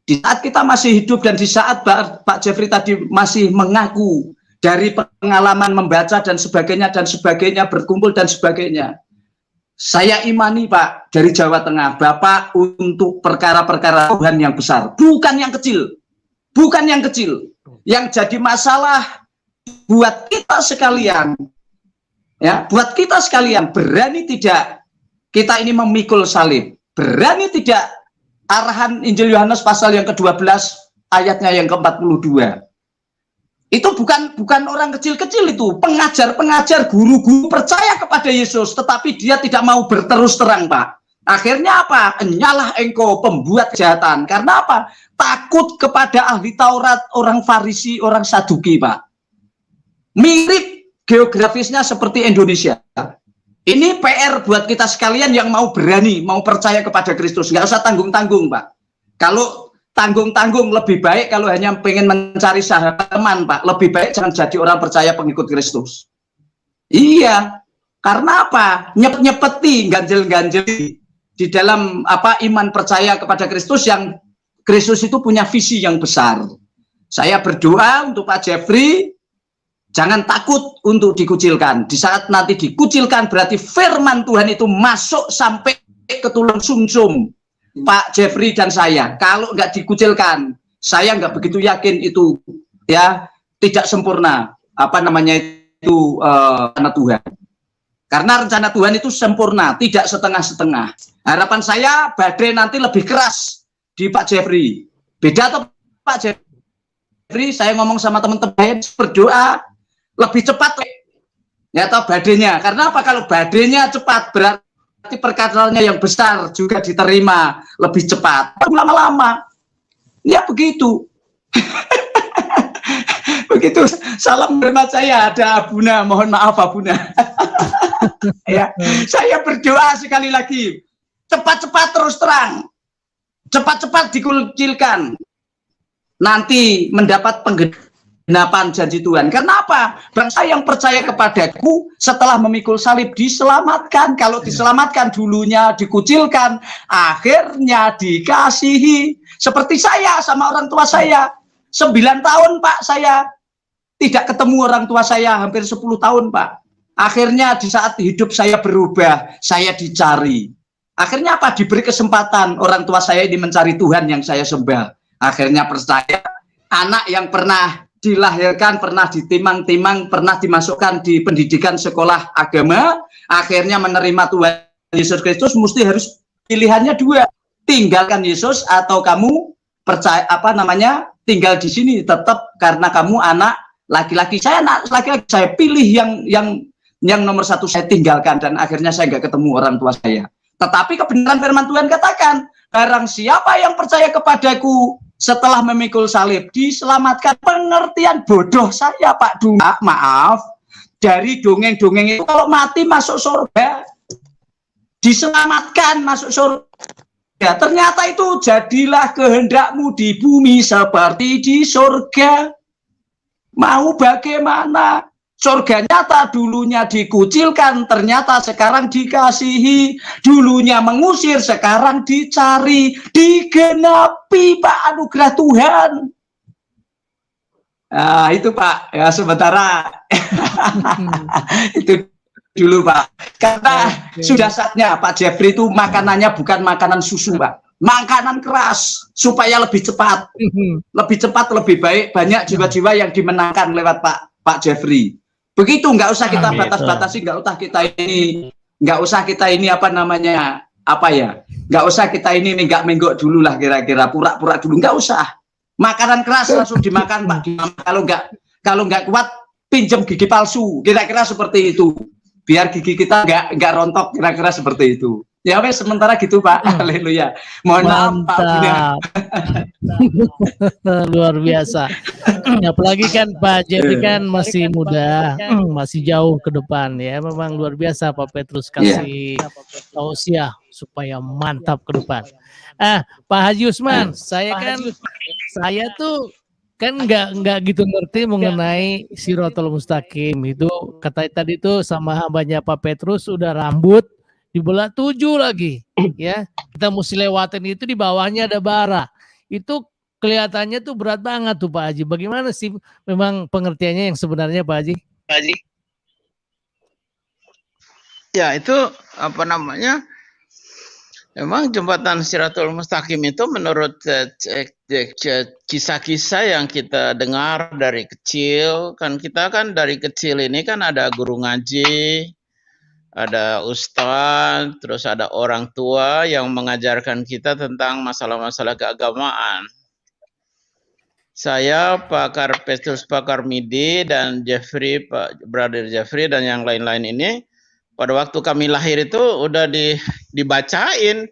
di saat kita masih hidup dan di saat Pak Jeffrey tadi masih mengaku dari pengalaman membaca dan sebagainya, berkumpul dan sebagainya. Saya imani, Pak, dari Jawa Tengah, Bapak untuk perkara-perkara Tuhan yang besar, bukan yang kecil. Bukan yang kecil. Yang jadi masalah buat kita sekalian, ya, buat kita sekalian, berani tidak kita ini memikul salib? Berani tidak arahan Injil Yohanes pasal yang ke-12 ayatnya yang ke-42? Itu bukan orang kecil-kecil, itu pengajar-pengajar, guru-guru percaya kepada Yesus, tetapi dia tidak mau berterus terang, Pak. Akhirnya apa? Enyalah engkau pembuat kejahatan. Karena apa? Takut kepada ahli Taurat, orang Farisi, orang Saduki, Pak. Mirip geografisnya seperti Indonesia. Ini PR buat kita sekalian yang mau berani, mau percaya kepada Kristus. Nggak usah tanggung-tanggung, Pak. Kalau tanggung-tanggung lebih baik kalau hanya pengen mencari sahabat teman, Pak. Lebih baik jangan jadi orang percaya pengikut Kristus. Iya. Karena apa? Nyepeti, ganjel-ganjeli di dalam iman percaya kepada Kristus, yang Kristus itu punya visi yang besar. Saya berdoa untuk Pak Jeffrey, jangan takut untuk dikucilkan. Di saat nanti dikucilkan berarti firman Tuhan itu masuk sampai ke tulang sumsum Pak Jeffrey dan saya. Kalau nggak dikucilkan, saya nggak begitu yakin itu ya tidak sempurna rencana Tuhan. Karena rencana Tuhan itu sempurna, tidak setengah-setengah. Harapan saya badai nanti lebih keras di Pak Jeffrey. Beda atau Pak Jeffrey, saya ngomong sama teman-teman berdoa lebih cepat ya atau badainya. Karena apa? Kalau badainya cepat berarti perkaranya yang besar juga diterima lebih cepat. Lama-lama. Ya begitu. Begitu. Salam hormat saya, ada Abuna, mohon maaf Abuna. Ya, saya berdoa sekali lagi, cepat-cepat terus terang, cepat-cepat dikucilkan, nanti mendapat penggenapan janji Tuhan. Kenapa? Bangsa yang percaya kepadaku setelah memikul salib diselamatkan. Kalau diselamatkan dulunya dikucilkan, akhirnya dikasihi. Seperti saya sama orang tua saya, 9 tahun Pak saya tidak ketemu orang tua saya, hampir 10 tahun Pak. Akhirnya di saat hidup saya berubah, saya dicari. Akhirnya apa? Diberi kesempatan orang tua saya ini mencari Tuhan yang saya sembah. Akhirnya percaya, anak yang pernah dilahirkan, pernah ditimang-timang, pernah dimasukkan di pendidikan sekolah agama, akhirnya menerima Tuhan Yesus Kristus, mesti harus pilihannya dua. Tinggalkan Yesus atau kamu percaya tinggal di sini tetap karena kamu anak laki-laki. Saya anak laki-laki, saya pilih yang nomor satu, saya tinggalkan, dan akhirnya saya nggak ketemu orang tua saya. Tetapi kebenaran firman Tuhan katakan, barang siapa yang percaya kepadaku setelah memikul salib diselamatkan. Pengertian bodoh saya Pak Duma, maaf, dari dongeng-dongeng itu kalau mati masuk surga, diselamatkan masuk surga. Ternyata itu jadilah kehendakmu di bumi seperti di surga. Mau bagaimana? Surga nyata dulunya dikucilkan, ternyata sekarang dikasihi. Dulunya mengusir, sekarang dicari. Digenapi Pak anugerah Tuhan. Nah, itu Pak. Ya sementara itu dulu Pak. Karena sudah saatnya Pak Jeffrey itu makanannya bukan makanan susu Pak. Makanan keras supaya lebih cepat. Lebih cepat, lebih baik. Banyak jiwa-jiwa yang dimenangkan lewat Pak Jeffrey. Begitu, nggak usah kita batas-batasi, nggak usah kita ini apa namanya, nggak usah kita ini nggak menggok dulu lah kira-kira, pura-pura dulu, nggak usah. Makanan keras langsung dimakan Pak. Kalau nggak kuat, pinjam gigi palsu, kira-kira seperti itu. Biar gigi kita nggak rontok, kira-kira seperti itu. Ya wes sementara gitu Pak. Haleluya. Mohon maaf Pak Bunda. Luar biasa. Apalagi kan Pak Jeffrey kan masih muda, masih jauh ke depan ya. Memang luar biasa Pak Petrus kasih tausiah supaya mantap ke depan. Pak Haji Usman, saya tuh kan nggak gitu ngerti mengenai Siratal Mustaqim itu. Kata tadi tuh sama hambanya Pak Petrus udah rambut dibelah 7 lagi ya, kita mesti lewatin itu, di bawahnya ada bara, itu kelihatannya tuh berat banget tuh Pak Haji. Bagaimana sih memang pengertiannya yang sebenarnya Pak Haji? Ya itu apa namanya, memang jembatan Siratul Mustaqim itu menurut kisah-kisah yang kita dengar dari kecil, kan kita kan dari kecil ini kan ada guru ngaji, ada ustadz, terus ada orang tua yang mengajarkan kita tentang masalah-masalah keagamaan. Saya, Pakar Petrus Pakar Midi, dan Jeffrey, Brother Jeffrey, dan yang lain-lain ini, pada waktu kami lahir itu udah dibacain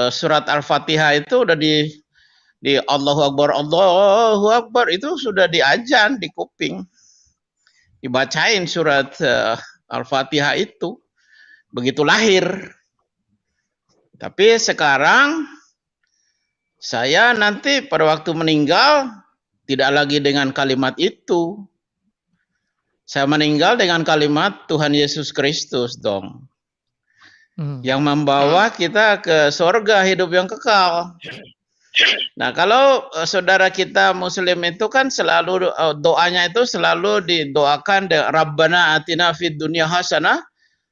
surat Al-Fatihah itu udah di Allahu Akbar itu sudah diajan di kuping. Dibacain surat Al-Fatihah itu begitu lahir. Tapi sekarang saya nanti pada waktu meninggal tidak lagi dengan kalimat itu. Saya meninggal dengan kalimat Tuhan Yesus Kristus dong. Yang membawa kita ke surga hidup yang kekal. Nah, kalau saudara kita Muslim itu kan selalu doanya itu selalu didoakan Rabbana atina fid dunya hasanah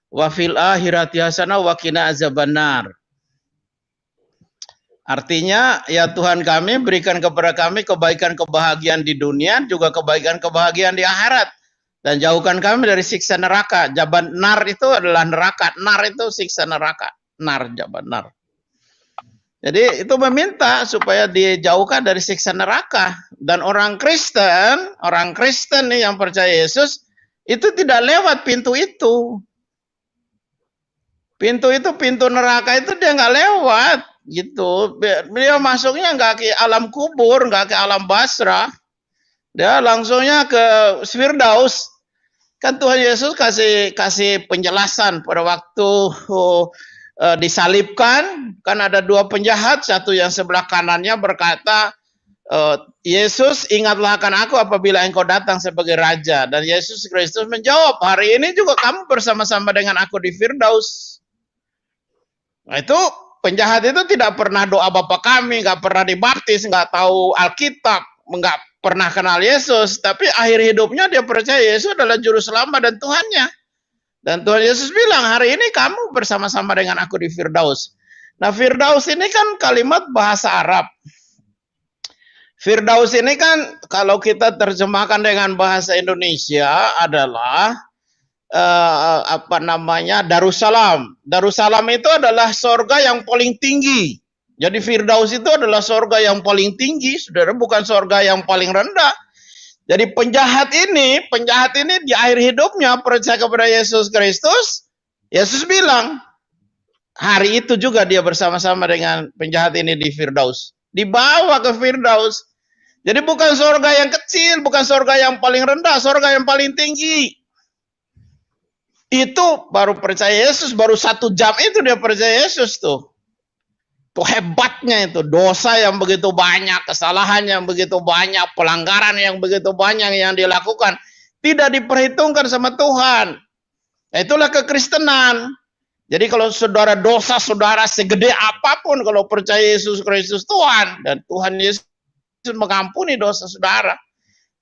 wa fil akhirati hasanah wa qina azabannar. Artinya, ya Tuhan kami berikan kepada kami kebaikan kebahagiaan di dunia, juga kebaikan kebahagiaan di akhirat, dan jauhkan kami dari siksa neraka. Jaban nar itu adalah neraka. Nar itu siksa neraka. Nar, jaban nar. Jadi itu meminta supaya dijauhkan dari siksa neraka. Dan orang Kristen nih yang percaya Yesus, itu tidak lewat pintu itu. Pintu neraka itu dia nggak lewat. Gitu. Dia masuknya nggak ke alam kubur, nggak ke alam basrah. Dia langsungnya ke Firdaus. Kan Tuhan Yesus kasih penjelasan pada waktu disalibkan, kan ada 2 penjahat, satu yang sebelah kanannya berkata, Yesus, ingatlah akan aku apabila engkau datang sebagai raja. Dan Yesus Kristus menjawab, hari ini juga kamu bersama-sama dengan aku di Firdaus. Nah itu penjahat itu tidak pernah doa Bapa kami, nggak pernah dibaptis, nggak tahu Alkitab, nggak pernah kenal Yesus, tapi akhir hidupnya dia percaya Yesus adalah juru selamat dan Tuhannya. Dan Tuhan Yesus bilang, hari ini kamu bersama-sama dengan aku di Firdaus. Nah, Firdaus ini kan kalimat bahasa Arab. Firdaus ini kan kalau kita terjemahkan dengan bahasa Indonesia adalah Darussalam. Darussalam itu adalah sorga yang paling tinggi. Jadi Firdaus itu adalah sorga yang paling tinggi, saudara, bukan sorga yang paling rendah. Jadi penjahat ini di akhir hidupnya percaya kepada Yesus Kristus. Yesus bilang, hari itu juga dia bersama-sama dengan penjahat ini di Firdaus. Dibawa ke Firdaus. Jadi bukan sorga yang kecil, bukan sorga yang paling rendah, sorga yang paling tinggi. Itu baru percaya Yesus, baru 1 jam itu dia percaya Yesus tuh. Tuh hebatnya itu, dosa yang begitu banyak, kesalahan yang begitu banyak, pelanggaran yang begitu banyak yang dilakukan, tidak diperhitungkan sama Tuhan. Nah, itulah kekristenan. Jadi kalau saudara dosa saudara segede apapun, kalau percaya Yesus Kristus Tuhan, dan Tuhan Yesus mengampuni dosa saudara.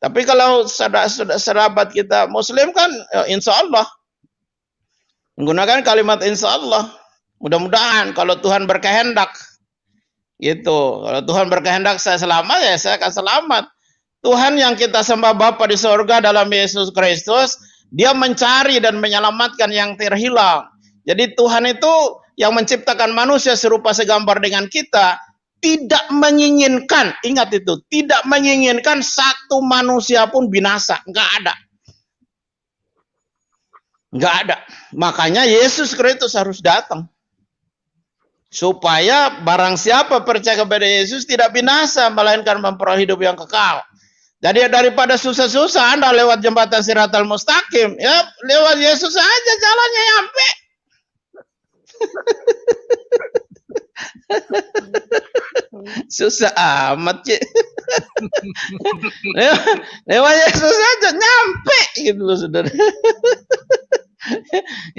Tapi kalau sahabat kita Muslim kan, insya Allah, menggunakan kalimat insya Allah. Mudah-mudahan kalau Tuhan berkehendak, gitu. Kalau Tuhan berkehendak saya selamat, ya saya akan selamat. Tuhan yang kita sembah Bapa di sorga dalam Yesus Kristus, Dia mencari dan menyelamatkan yang terhilang. Jadi Tuhan itu yang menciptakan manusia serupa segambar dengan kita, tidak menginginkan, ingat itu, tidak menginginkan satu manusia pun binasa, enggak ada. Enggak ada. Makanya Yesus Kristus harus datang. Supaya barang siapa percaya kepada Yesus tidak binasa, melainkan memperoleh hidup yang kekal. Jadi daripada susah-susah Anda lewat jembatan Siratal Mustaqim, ya lewat Yesus aja jalannya nyampe. Susah amat, Cik. Lewat Yesus aja nyampe gitu loh, saudara.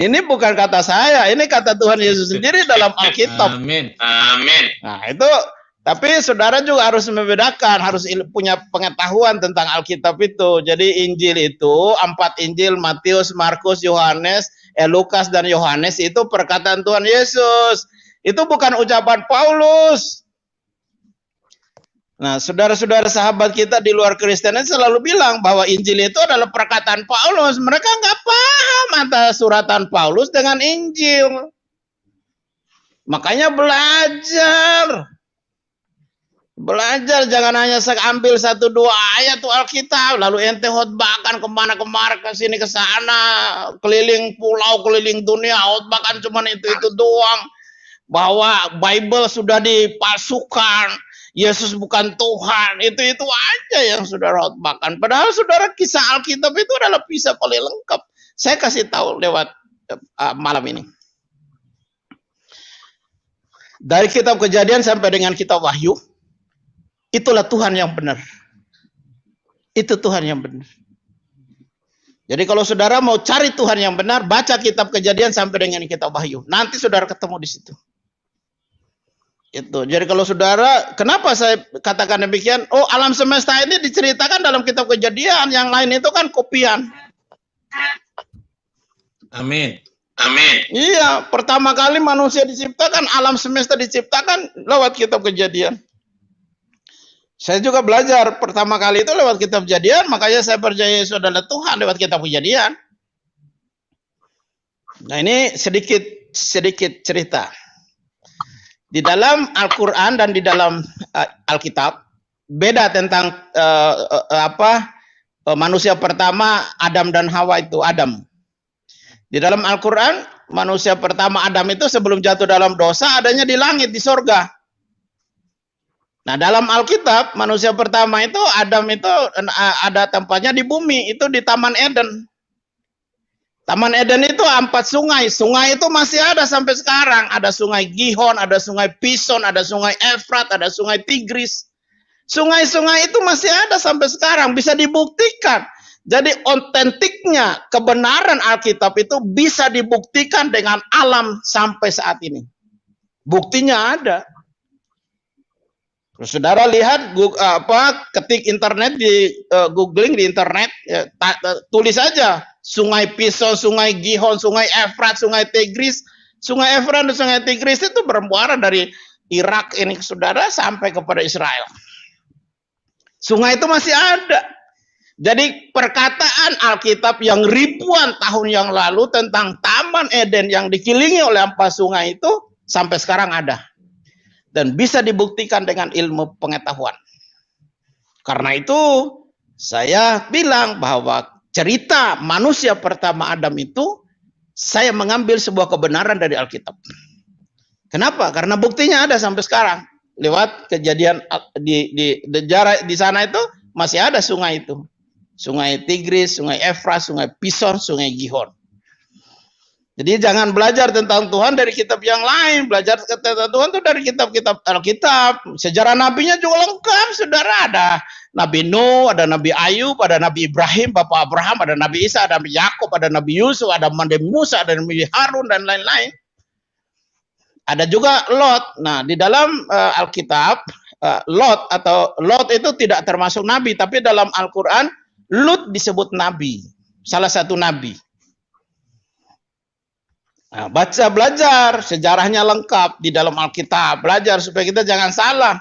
Ini bukan kata saya, ini kata Tuhan Yesus sendiri dalam Alkitab. Amin. Amin. Nah, itu tapi saudara juga harus membedakan, harus punya pengetahuan tentang Alkitab itu. Jadi Injil itu 4 Injil, Matius, Markus, Yohanes, Lukas dan Yohanes itu perkataan Tuhan Yesus. Itu bukan ucapan Paulus. Nah, saudara-saudara sahabat kita di luar Kristen selalu bilang bahwa Injil itu adalah perkataan Paulus. Mereka nggak paham antara suratan Paulus dengan Injil. Makanya belajar. Belajar, jangan hanya ambil 1-2 ayat tuh Alkitab, lalu ente khotbahkan kemana-kemana, ke sini ke sana, keliling pulau, keliling dunia, khotbahkan cuman itu doang. Bahwa Bible sudah dipalsukan, Yesus bukan Tuhan, itu aja yang saudara khotbahkan. Padahal saudara kisah Alkitab itu adalah kisah paling lengkap. Saya kasih tahu lewat malam ini. Dari kitab Kejadian sampai dengan kitab Wahyu, itulah Tuhan yang benar. Itu Tuhan yang benar. Jadi kalau saudara mau cari Tuhan yang benar, baca kitab Kejadian sampai dengan kitab Wahyu. Nanti saudara ketemu di situ. Itu. Jadi kalau saudara, kenapa saya katakan demikian? Oh, alam semesta ini diceritakan dalam kitab Kejadian, yang lain itu kan kopian. Amin. Amin. Iya, pertama kali manusia diciptakan, alam semesta diciptakan lewat kitab Kejadian. Saya juga belajar pertama kali itu lewat kitab Kejadian, makanya saya percaya Yesus adalah Tuhan lewat kitab Kejadian. Nah, ini sedikit cerita. Di dalam Al-Qur'an dan di dalam Alkitab beda tentang manusia pertama Adam dan Hawa itu Adam. Di dalam Al-Qur'an manusia pertama Adam itu sebelum jatuh dalam dosa adanya di langit, di sorga. Nah, dalam Alkitab manusia pertama itu Adam itu ada tempatnya di bumi, itu di Taman Eden. Taman Eden itu 4 sungai. Sungai itu masih ada sampai sekarang. Ada sungai Gihon, ada sungai Pison, ada sungai Efrat, ada sungai Tigris. Sungai-sungai itu masih ada sampai sekarang. Bisa dibuktikan. Jadi otentiknya kebenaran Alkitab itu bisa dibuktikan dengan alam sampai saat ini. Buktinya ada. Terus saudara lihat ketik internet di googling di internet, ya, tulis aja Sungai Pison, Sungai Gihon, Sungai Efrat, Sungai Tigris. Sungai Efrat dan Sungai Tigris itu bermuara dari Irak ini saudara sampai kepada Israel. Sungai itu masih ada. Jadi perkataan Alkitab yang ribuan tahun yang lalu tentang Taman Eden yang dikelilingi oleh 4 sungai itu sampai sekarang ada. Dan bisa dibuktikan dengan ilmu pengetahuan. Karena itu saya bilang bahwa cerita manusia pertama Adam itu saya mengambil sebuah kebenaran dari Alkitab. Kenapa? Karena buktinya ada sampai sekarang. Lewat kejadian di sana itu masih ada sungai itu. Sungai Tigris, Sungai Efrat, Sungai Pison, Sungai Gihon. Jadi jangan belajar tentang Tuhan dari kitab yang lain. Belajar tentang Tuhan itu dari kitab-kitab Alkitab. Sejarah nabinya juga lengkap, saudara. Ada Nabi Nuh, ada Nabi Ayub, ada Nabi Ibrahim, Bapak Abraham, ada Nabi Isa, ada Nabi Yakub, ada Nabi Yusuf, ada Nabi Musa, ada Nabi Harun, dan lain-lain. Ada juga Lot. Nah, di dalam Alkitab, Lot itu tidak termasuk nabi, tapi dalam Al-Quran, Lut disebut nabi. Salah satu nabi. Nah, baca, belajar, sejarahnya lengkap di dalam Alkitab. Belajar supaya kita jangan salah.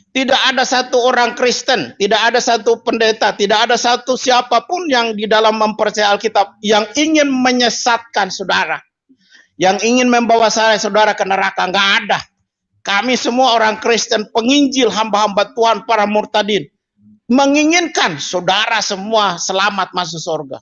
Tidak ada satu orang Kristen, tidak ada satu pendeta, tidak ada satu siapapun yang di dalam mempercayai Alkitab yang ingin menyesatkan saudara. Yang ingin membawa saudara ke neraka. Nggak ada. Kami semua orang Kristen, penginjil, hamba-hamba Tuhan, para murtadin, menginginkan saudara semua selamat masuk surga.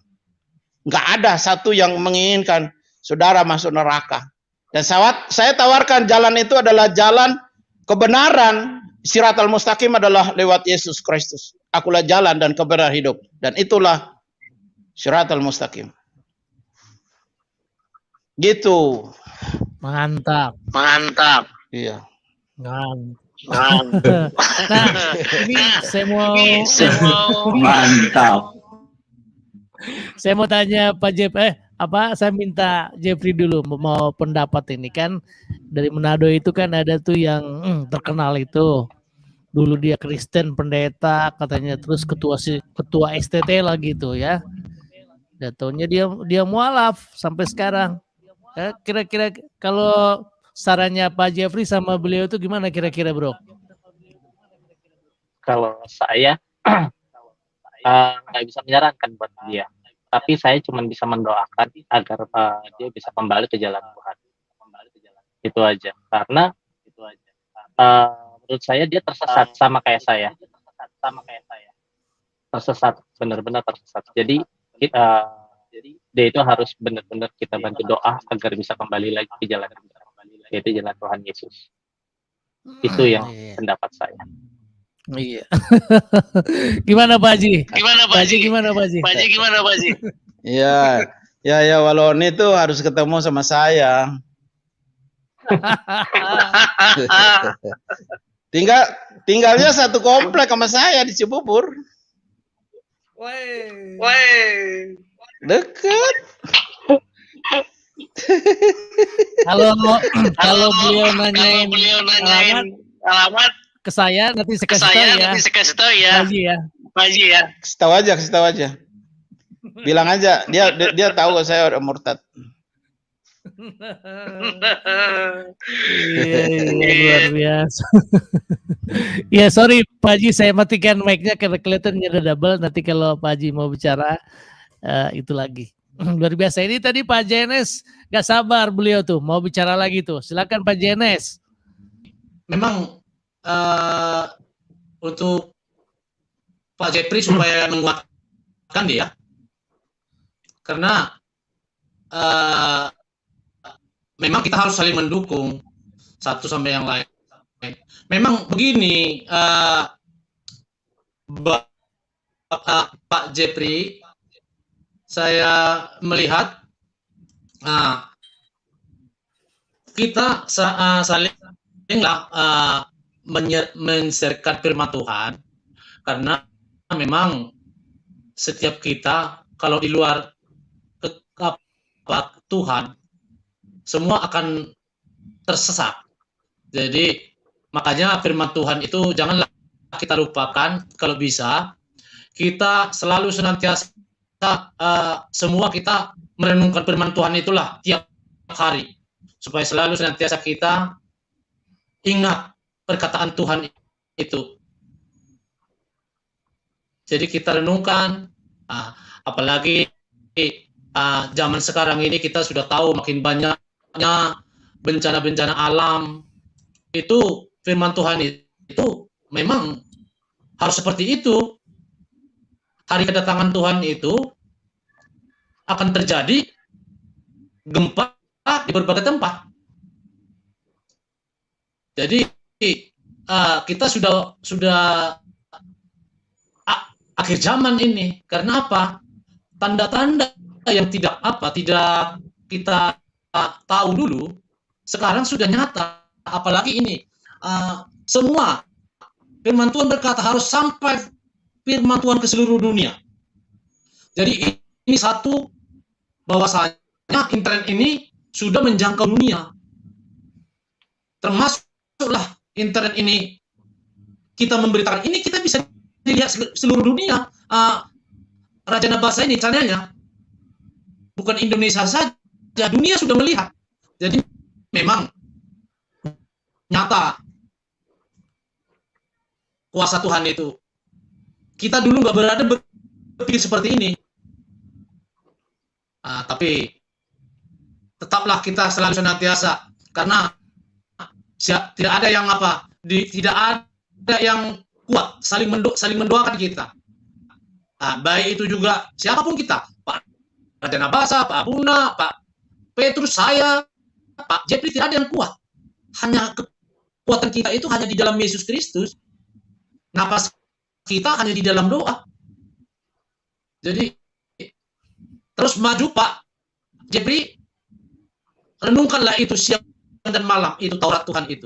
Nggak ada satu yang menginginkan saudara masuk neraka. Dan saya tawarkan jalan itu adalah jalan kebenaran. Siratal mustaqim adalah lewat Yesus Kristus. Akulah jalan dan kebenaran hidup. Dan itulah siratal mustaqim. Gitu. Mantap. Iya. Nah, ini saya mau Mantap. saya mau tanya Pak saya minta Jeffrey dulu mau pendapat ini kan dari Manado itu kan ada tuh yang terkenal itu dulu dia Kristen pendeta katanya terus ketua STT lagi tuh ya. Dan tahunnya dia mualaf sampai sekarang. Kira-kira kalau sarannya Pak Jeffrey sama beliau itu gimana kira-kira bro? Kalau saya nggak bisa menyarankan buat dia. Tapi saya cuma bisa mendoakan agar dia bisa kembali ke jalan Tuhan. Itu aja. Karena menurut saya dia tersesat sama kayak saya. Tersesat, benar-benar tersesat. Jadi dia itu harus benar-benar kita bantu doa agar bisa kembali lagi ke jalan yaitu jalan Tuhan Yesus. Itu yang pendapat saya. Iya. Gimana Pak Haji? Gimana Pak Haji? Ya, Walon itu harus ketemu sama saya. Tinggalnya satu komplek sama saya di Cibubur. Woi. Dekat. Kalau beliau nanyain alamat ke saya nanti saya kasih tahu ya. Pak Haji ya. Kasih tahu aja. Bilang aja, dia tahu saya udah murtad. Iya, luar biasa. Ya sorry Pak Haji, saya matikan mic-nya karena kelihatannya ada double. Nanti kalau Pak Haji mau bicara itu lagi. Luar biasa. Ini tadi Pak JNS gak sabar beliau tuh mau bicara lagi tuh. Silakan Pak JNS. Memang untuk Pak Jeffrey supaya menguatkan dia, karena memang kita harus saling mendukung satu sama yang lain. Memang begini, Pak Jeffrey, saya melihat kita salinglah menserkan firman Tuhan, karena memang setiap kita kalau di luar Tuhan semua akan tersesat. Jadi makanya firman Tuhan itu janganlah kita lupakan. Kalau bisa kita selalu senantiasa semua kita merenungkan firman Tuhan itulah tiap hari, supaya selalu senantiasa kita ingat perkataan Tuhan itu. Jadi kita renungkan, apalagi zaman sekarang ini kita sudah tahu makin banyaknya bencana-bencana alam. Itu firman Tuhan itu memang harus seperti itu. Hari kedatangan Tuhan itu akan terjadi gempa di berbagai tempat. Jadi kita sudah akhir zaman ini. Karena apa? Tanda-tanda yang tidak kita tahu dulu, sekarang sudah nyata. Apalagi ini, semua firman Tuhan berkata harus sampai firman Tuhan ke seluruh dunia. Jadi ini satu, bahwasanya internet ini sudah menjangkau dunia. Termasuklah internet ini kita memberitakan, ini kita bisa dilihat seluruh dunia. Raja Nabasa ini channelnya bukan Indonesia saja, dunia sudah melihat. Jadi memang nyata kuasa Tuhan itu. Kita dulu nggak berada berpikir seperti ini, tapi tetaplah kita selalu senantiasa, karena tidak ada yang tidak ada yang kuat saling mendoakan kita. Baik itu juga siapapun kita, Pak Raja Nabasa, Pak Abuna, Pak Petrus, saya, Pak Jepri, tidak ada yang kuat. Hanya kekuatan kita itu hanya di dalam Yesus Kristus. Napas kita hanya di dalam doa. Jadi terus maju, Pak Jepri, renungkanlah itu siang dan malam, itu Taurat Tuhan itu.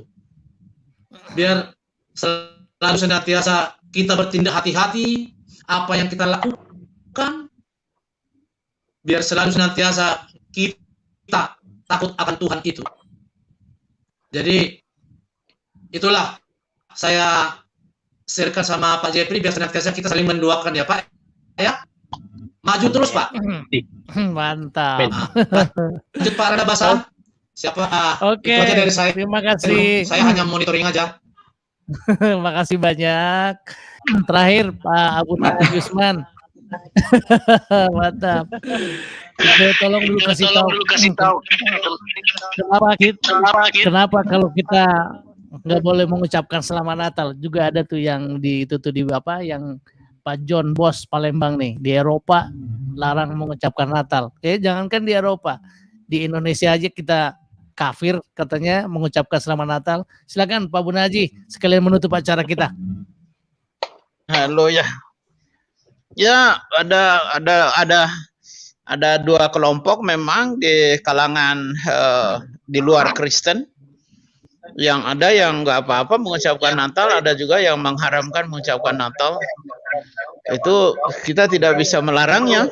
Biar selalu senantiasa kita bertindak hati-hati apa yang kita lakukan, biar selalu senantiasa kita takut akan Tuhan itu. Jadi itulah saya sharekan sama Pak Jepri, biar senantiasa kita saling mendoakan ya Pak. Ya, maju terus Pak. Mantap. Lanjut Pak Rada Basa. Siapa? Oke. Itu aja dari saya. Terima kasih. Saya hanya monitoring aja. Makasih banyak. Terakhir Pak Abu Nabi Yusman. Mantap. Itu tolong dulu kasih tahu. Kenapa kalau kita nggak boleh mengucapkan Selamat Natal? Juga ada tuh yang di apa yang Pak John Bos Palembang nih, di Eropa larang mengucapkan Natal. Jangankan di Eropa, di Indonesia aja kita kafir katanya mengucapkan Selamat Natal. Silakan Pak Bunaji sekalian menutup acara kita. Halo ya. Ya, ada dua kelompok memang di kalangan di luar Kristen. Yang ada yang nggak apa-apa mengucapkan Natal, ada juga yang mengharamkan mengucapkan Natal. Itu kita tidak bisa melarangnya.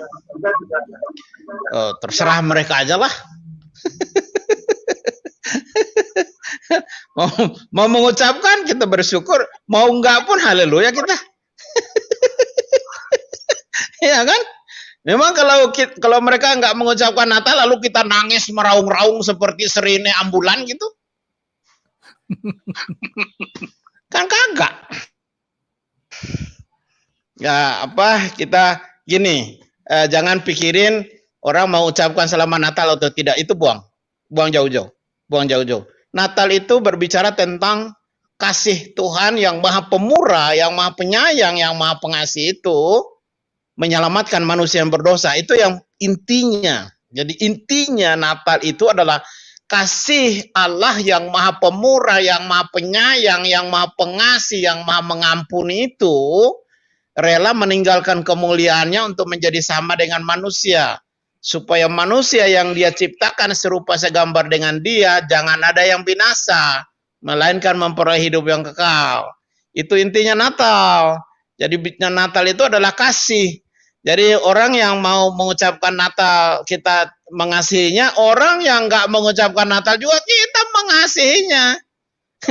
Terserah mereka aja lah. mau mengucapkan kita bersyukur, mau enggak pun haleluya kita. Ya kan? Memang kalau mereka enggak mengucapkan Natal lalu kita nangis meraung-raung seperti sirine ambulan gitu. Kan kagak. Ya kita gini, jangan pikirin orang mau ucapkan Selamat Natal atau tidak, itu buang jauh-jauh. Natal itu berbicara tentang kasih Tuhan yang Maha Pemurah, yang Maha Penyayang, yang Maha Pengasih itu menyelamatkan manusia yang berdosa. Itu yang intinya. Jadi intinya Natal itu adalah kasih Allah yang Maha Pemurah, yang Maha Penyayang, yang Maha Pengasih, yang Maha Mengampuni itu rela meninggalkan kemuliaannya untuk menjadi sama dengan manusia. Supaya manusia yang dia ciptakan serupa segambar dengan dia, jangan ada yang binasa, melainkan memperoleh hidup yang kekal. Itu intinya Natal. Jadi Natal itu adalah kasih. Jadi orang yang mau mengucapkan Natal, kita mengasihinya. Orang yang nggak mengucapkan Natal juga kita mengasihinya.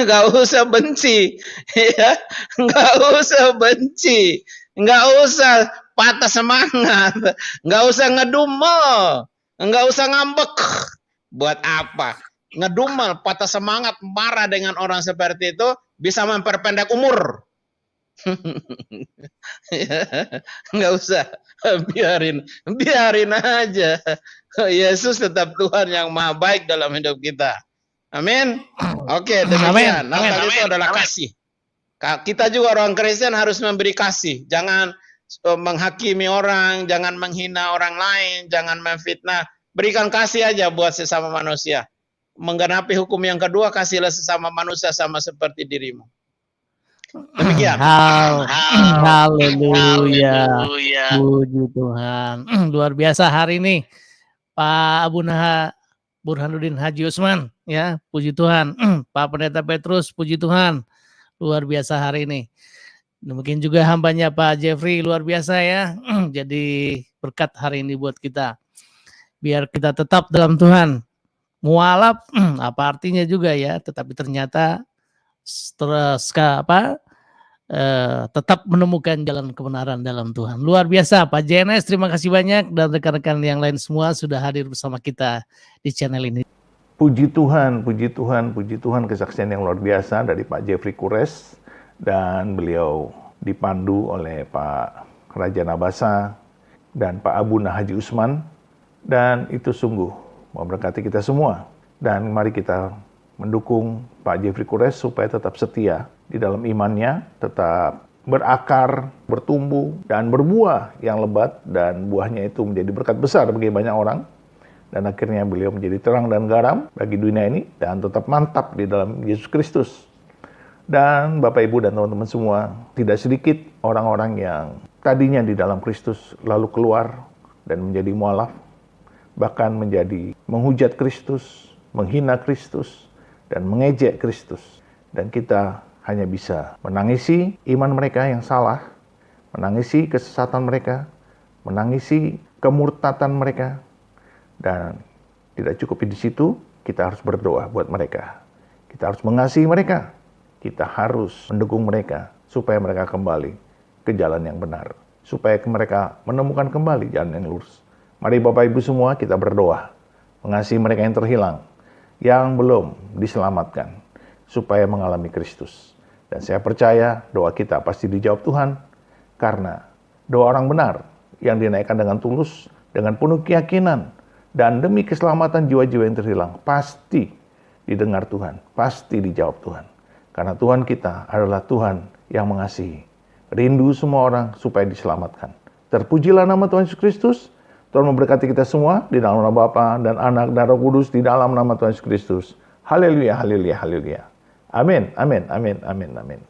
Nggak usah benci. Ya, nggak usah benci. Nggak usah patah semangat, nggak usah ngedumel, nggak usah ngambek. Buat apa? Ngedumel, patah semangat, marah dengan orang seperti itu bisa memperpendek umur. Nggak usah, biarin aja. Yesus tetap Tuhan yang maha baik dalam hidup kita. Amin. Oke, demikian. Natal itu adalah kasih. Kita juga orang Kristen harus memberi kasih. Jangan menghakimi orang, jangan menghina orang lain, jangan memfitnah. Berikan kasih aja buat sesama manusia. Menggenapi hukum yang kedua, kasihlah sesama manusia sama seperti dirimu. Demikian. Haleluya. Puji Tuhan. Luar biasa hari ini Pak Burhanuddin Haji Usman, ya, puji Tuhan. Pak Pendeta Petrus, puji Tuhan, luar biasa hari ini. Mungkin juga hambanya Pak Jeffrey, luar biasa ya. Jadi berkat hari ini buat kita. Biar kita tetap dalam Tuhan. Mualaf, apa artinya juga ya, tetapi ternyata tetap menemukan jalan kebenaran dalam Tuhan. Luar biasa Pak JNS, terima kasih banyak, dan rekan-rekan yang lain semua sudah hadir bersama kita di channel ini. Puji Tuhan, puji Tuhan, puji Tuhan, kesaksian yang luar biasa dari Pak Jeffrey Kures, dan beliau dipandu oleh Pak Raja Nabasa dan Pak Abuna Haji Usman, dan itu sungguh memberkati kita semua. Dan mari kita mendukung Pak Jeffrey Kures supaya tetap setia di dalam imannya, tetap berakar, bertumbuh, dan berbuah yang lebat, dan buahnya itu menjadi berkat besar bagi banyak orang. Dan akhirnya beliau menjadi terang dan garam bagi dunia ini, dan tetap mantap di dalam Yesus Kristus. Dan Bapak Ibu dan teman-teman semua, tidak sedikit orang-orang yang tadinya di dalam Kristus lalu keluar dan menjadi mualaf, bahkan menjadi menghujat Kristus, menghina Kristus, dan mengejek Kristus. Dan kita hanya bisa menangisi iman mereka yang salah, menangisi kesesatan mereka, menangisi kemurtatan mereka, dan tidak cukup di situ, kita harus berdoa buat mereka. Kita harus mengasihi mereka, kita harus mendukung mereka supaya mereka kembali ke jalan yang benar, supaya mereka menemukan kembali jalan yang lurus. Mari Bapak Ibu semua kita berdoa, mengasihi mereka yang terhilang, yang belum diselamatkan, supaya mengalami Kristus. Dan saya percaya doa kita pasti dijawab Tuhan, karena doa orang benar yang dinaikkan dengan tulus, dengan penuh keyakinan, dan demi keselamatan jiwa-jiwa yang terhilang, pasti didengar Tuhan, pasti dijawab Tuhan. Karena Tuhan kita adalah Tuhan yang mengasihi, rindu semua orang supaya diselamatkan. Terpujilah nama Tuhan Yesus Kristus. Tuhan memberkati kita semua di dalam nama Bapa dan Anak dan Roh Kudus, di dalam nama Tuhan Yesus Kristus. Haleluya, haleluya, haleluya. Amin, amin, amin, amin, amin.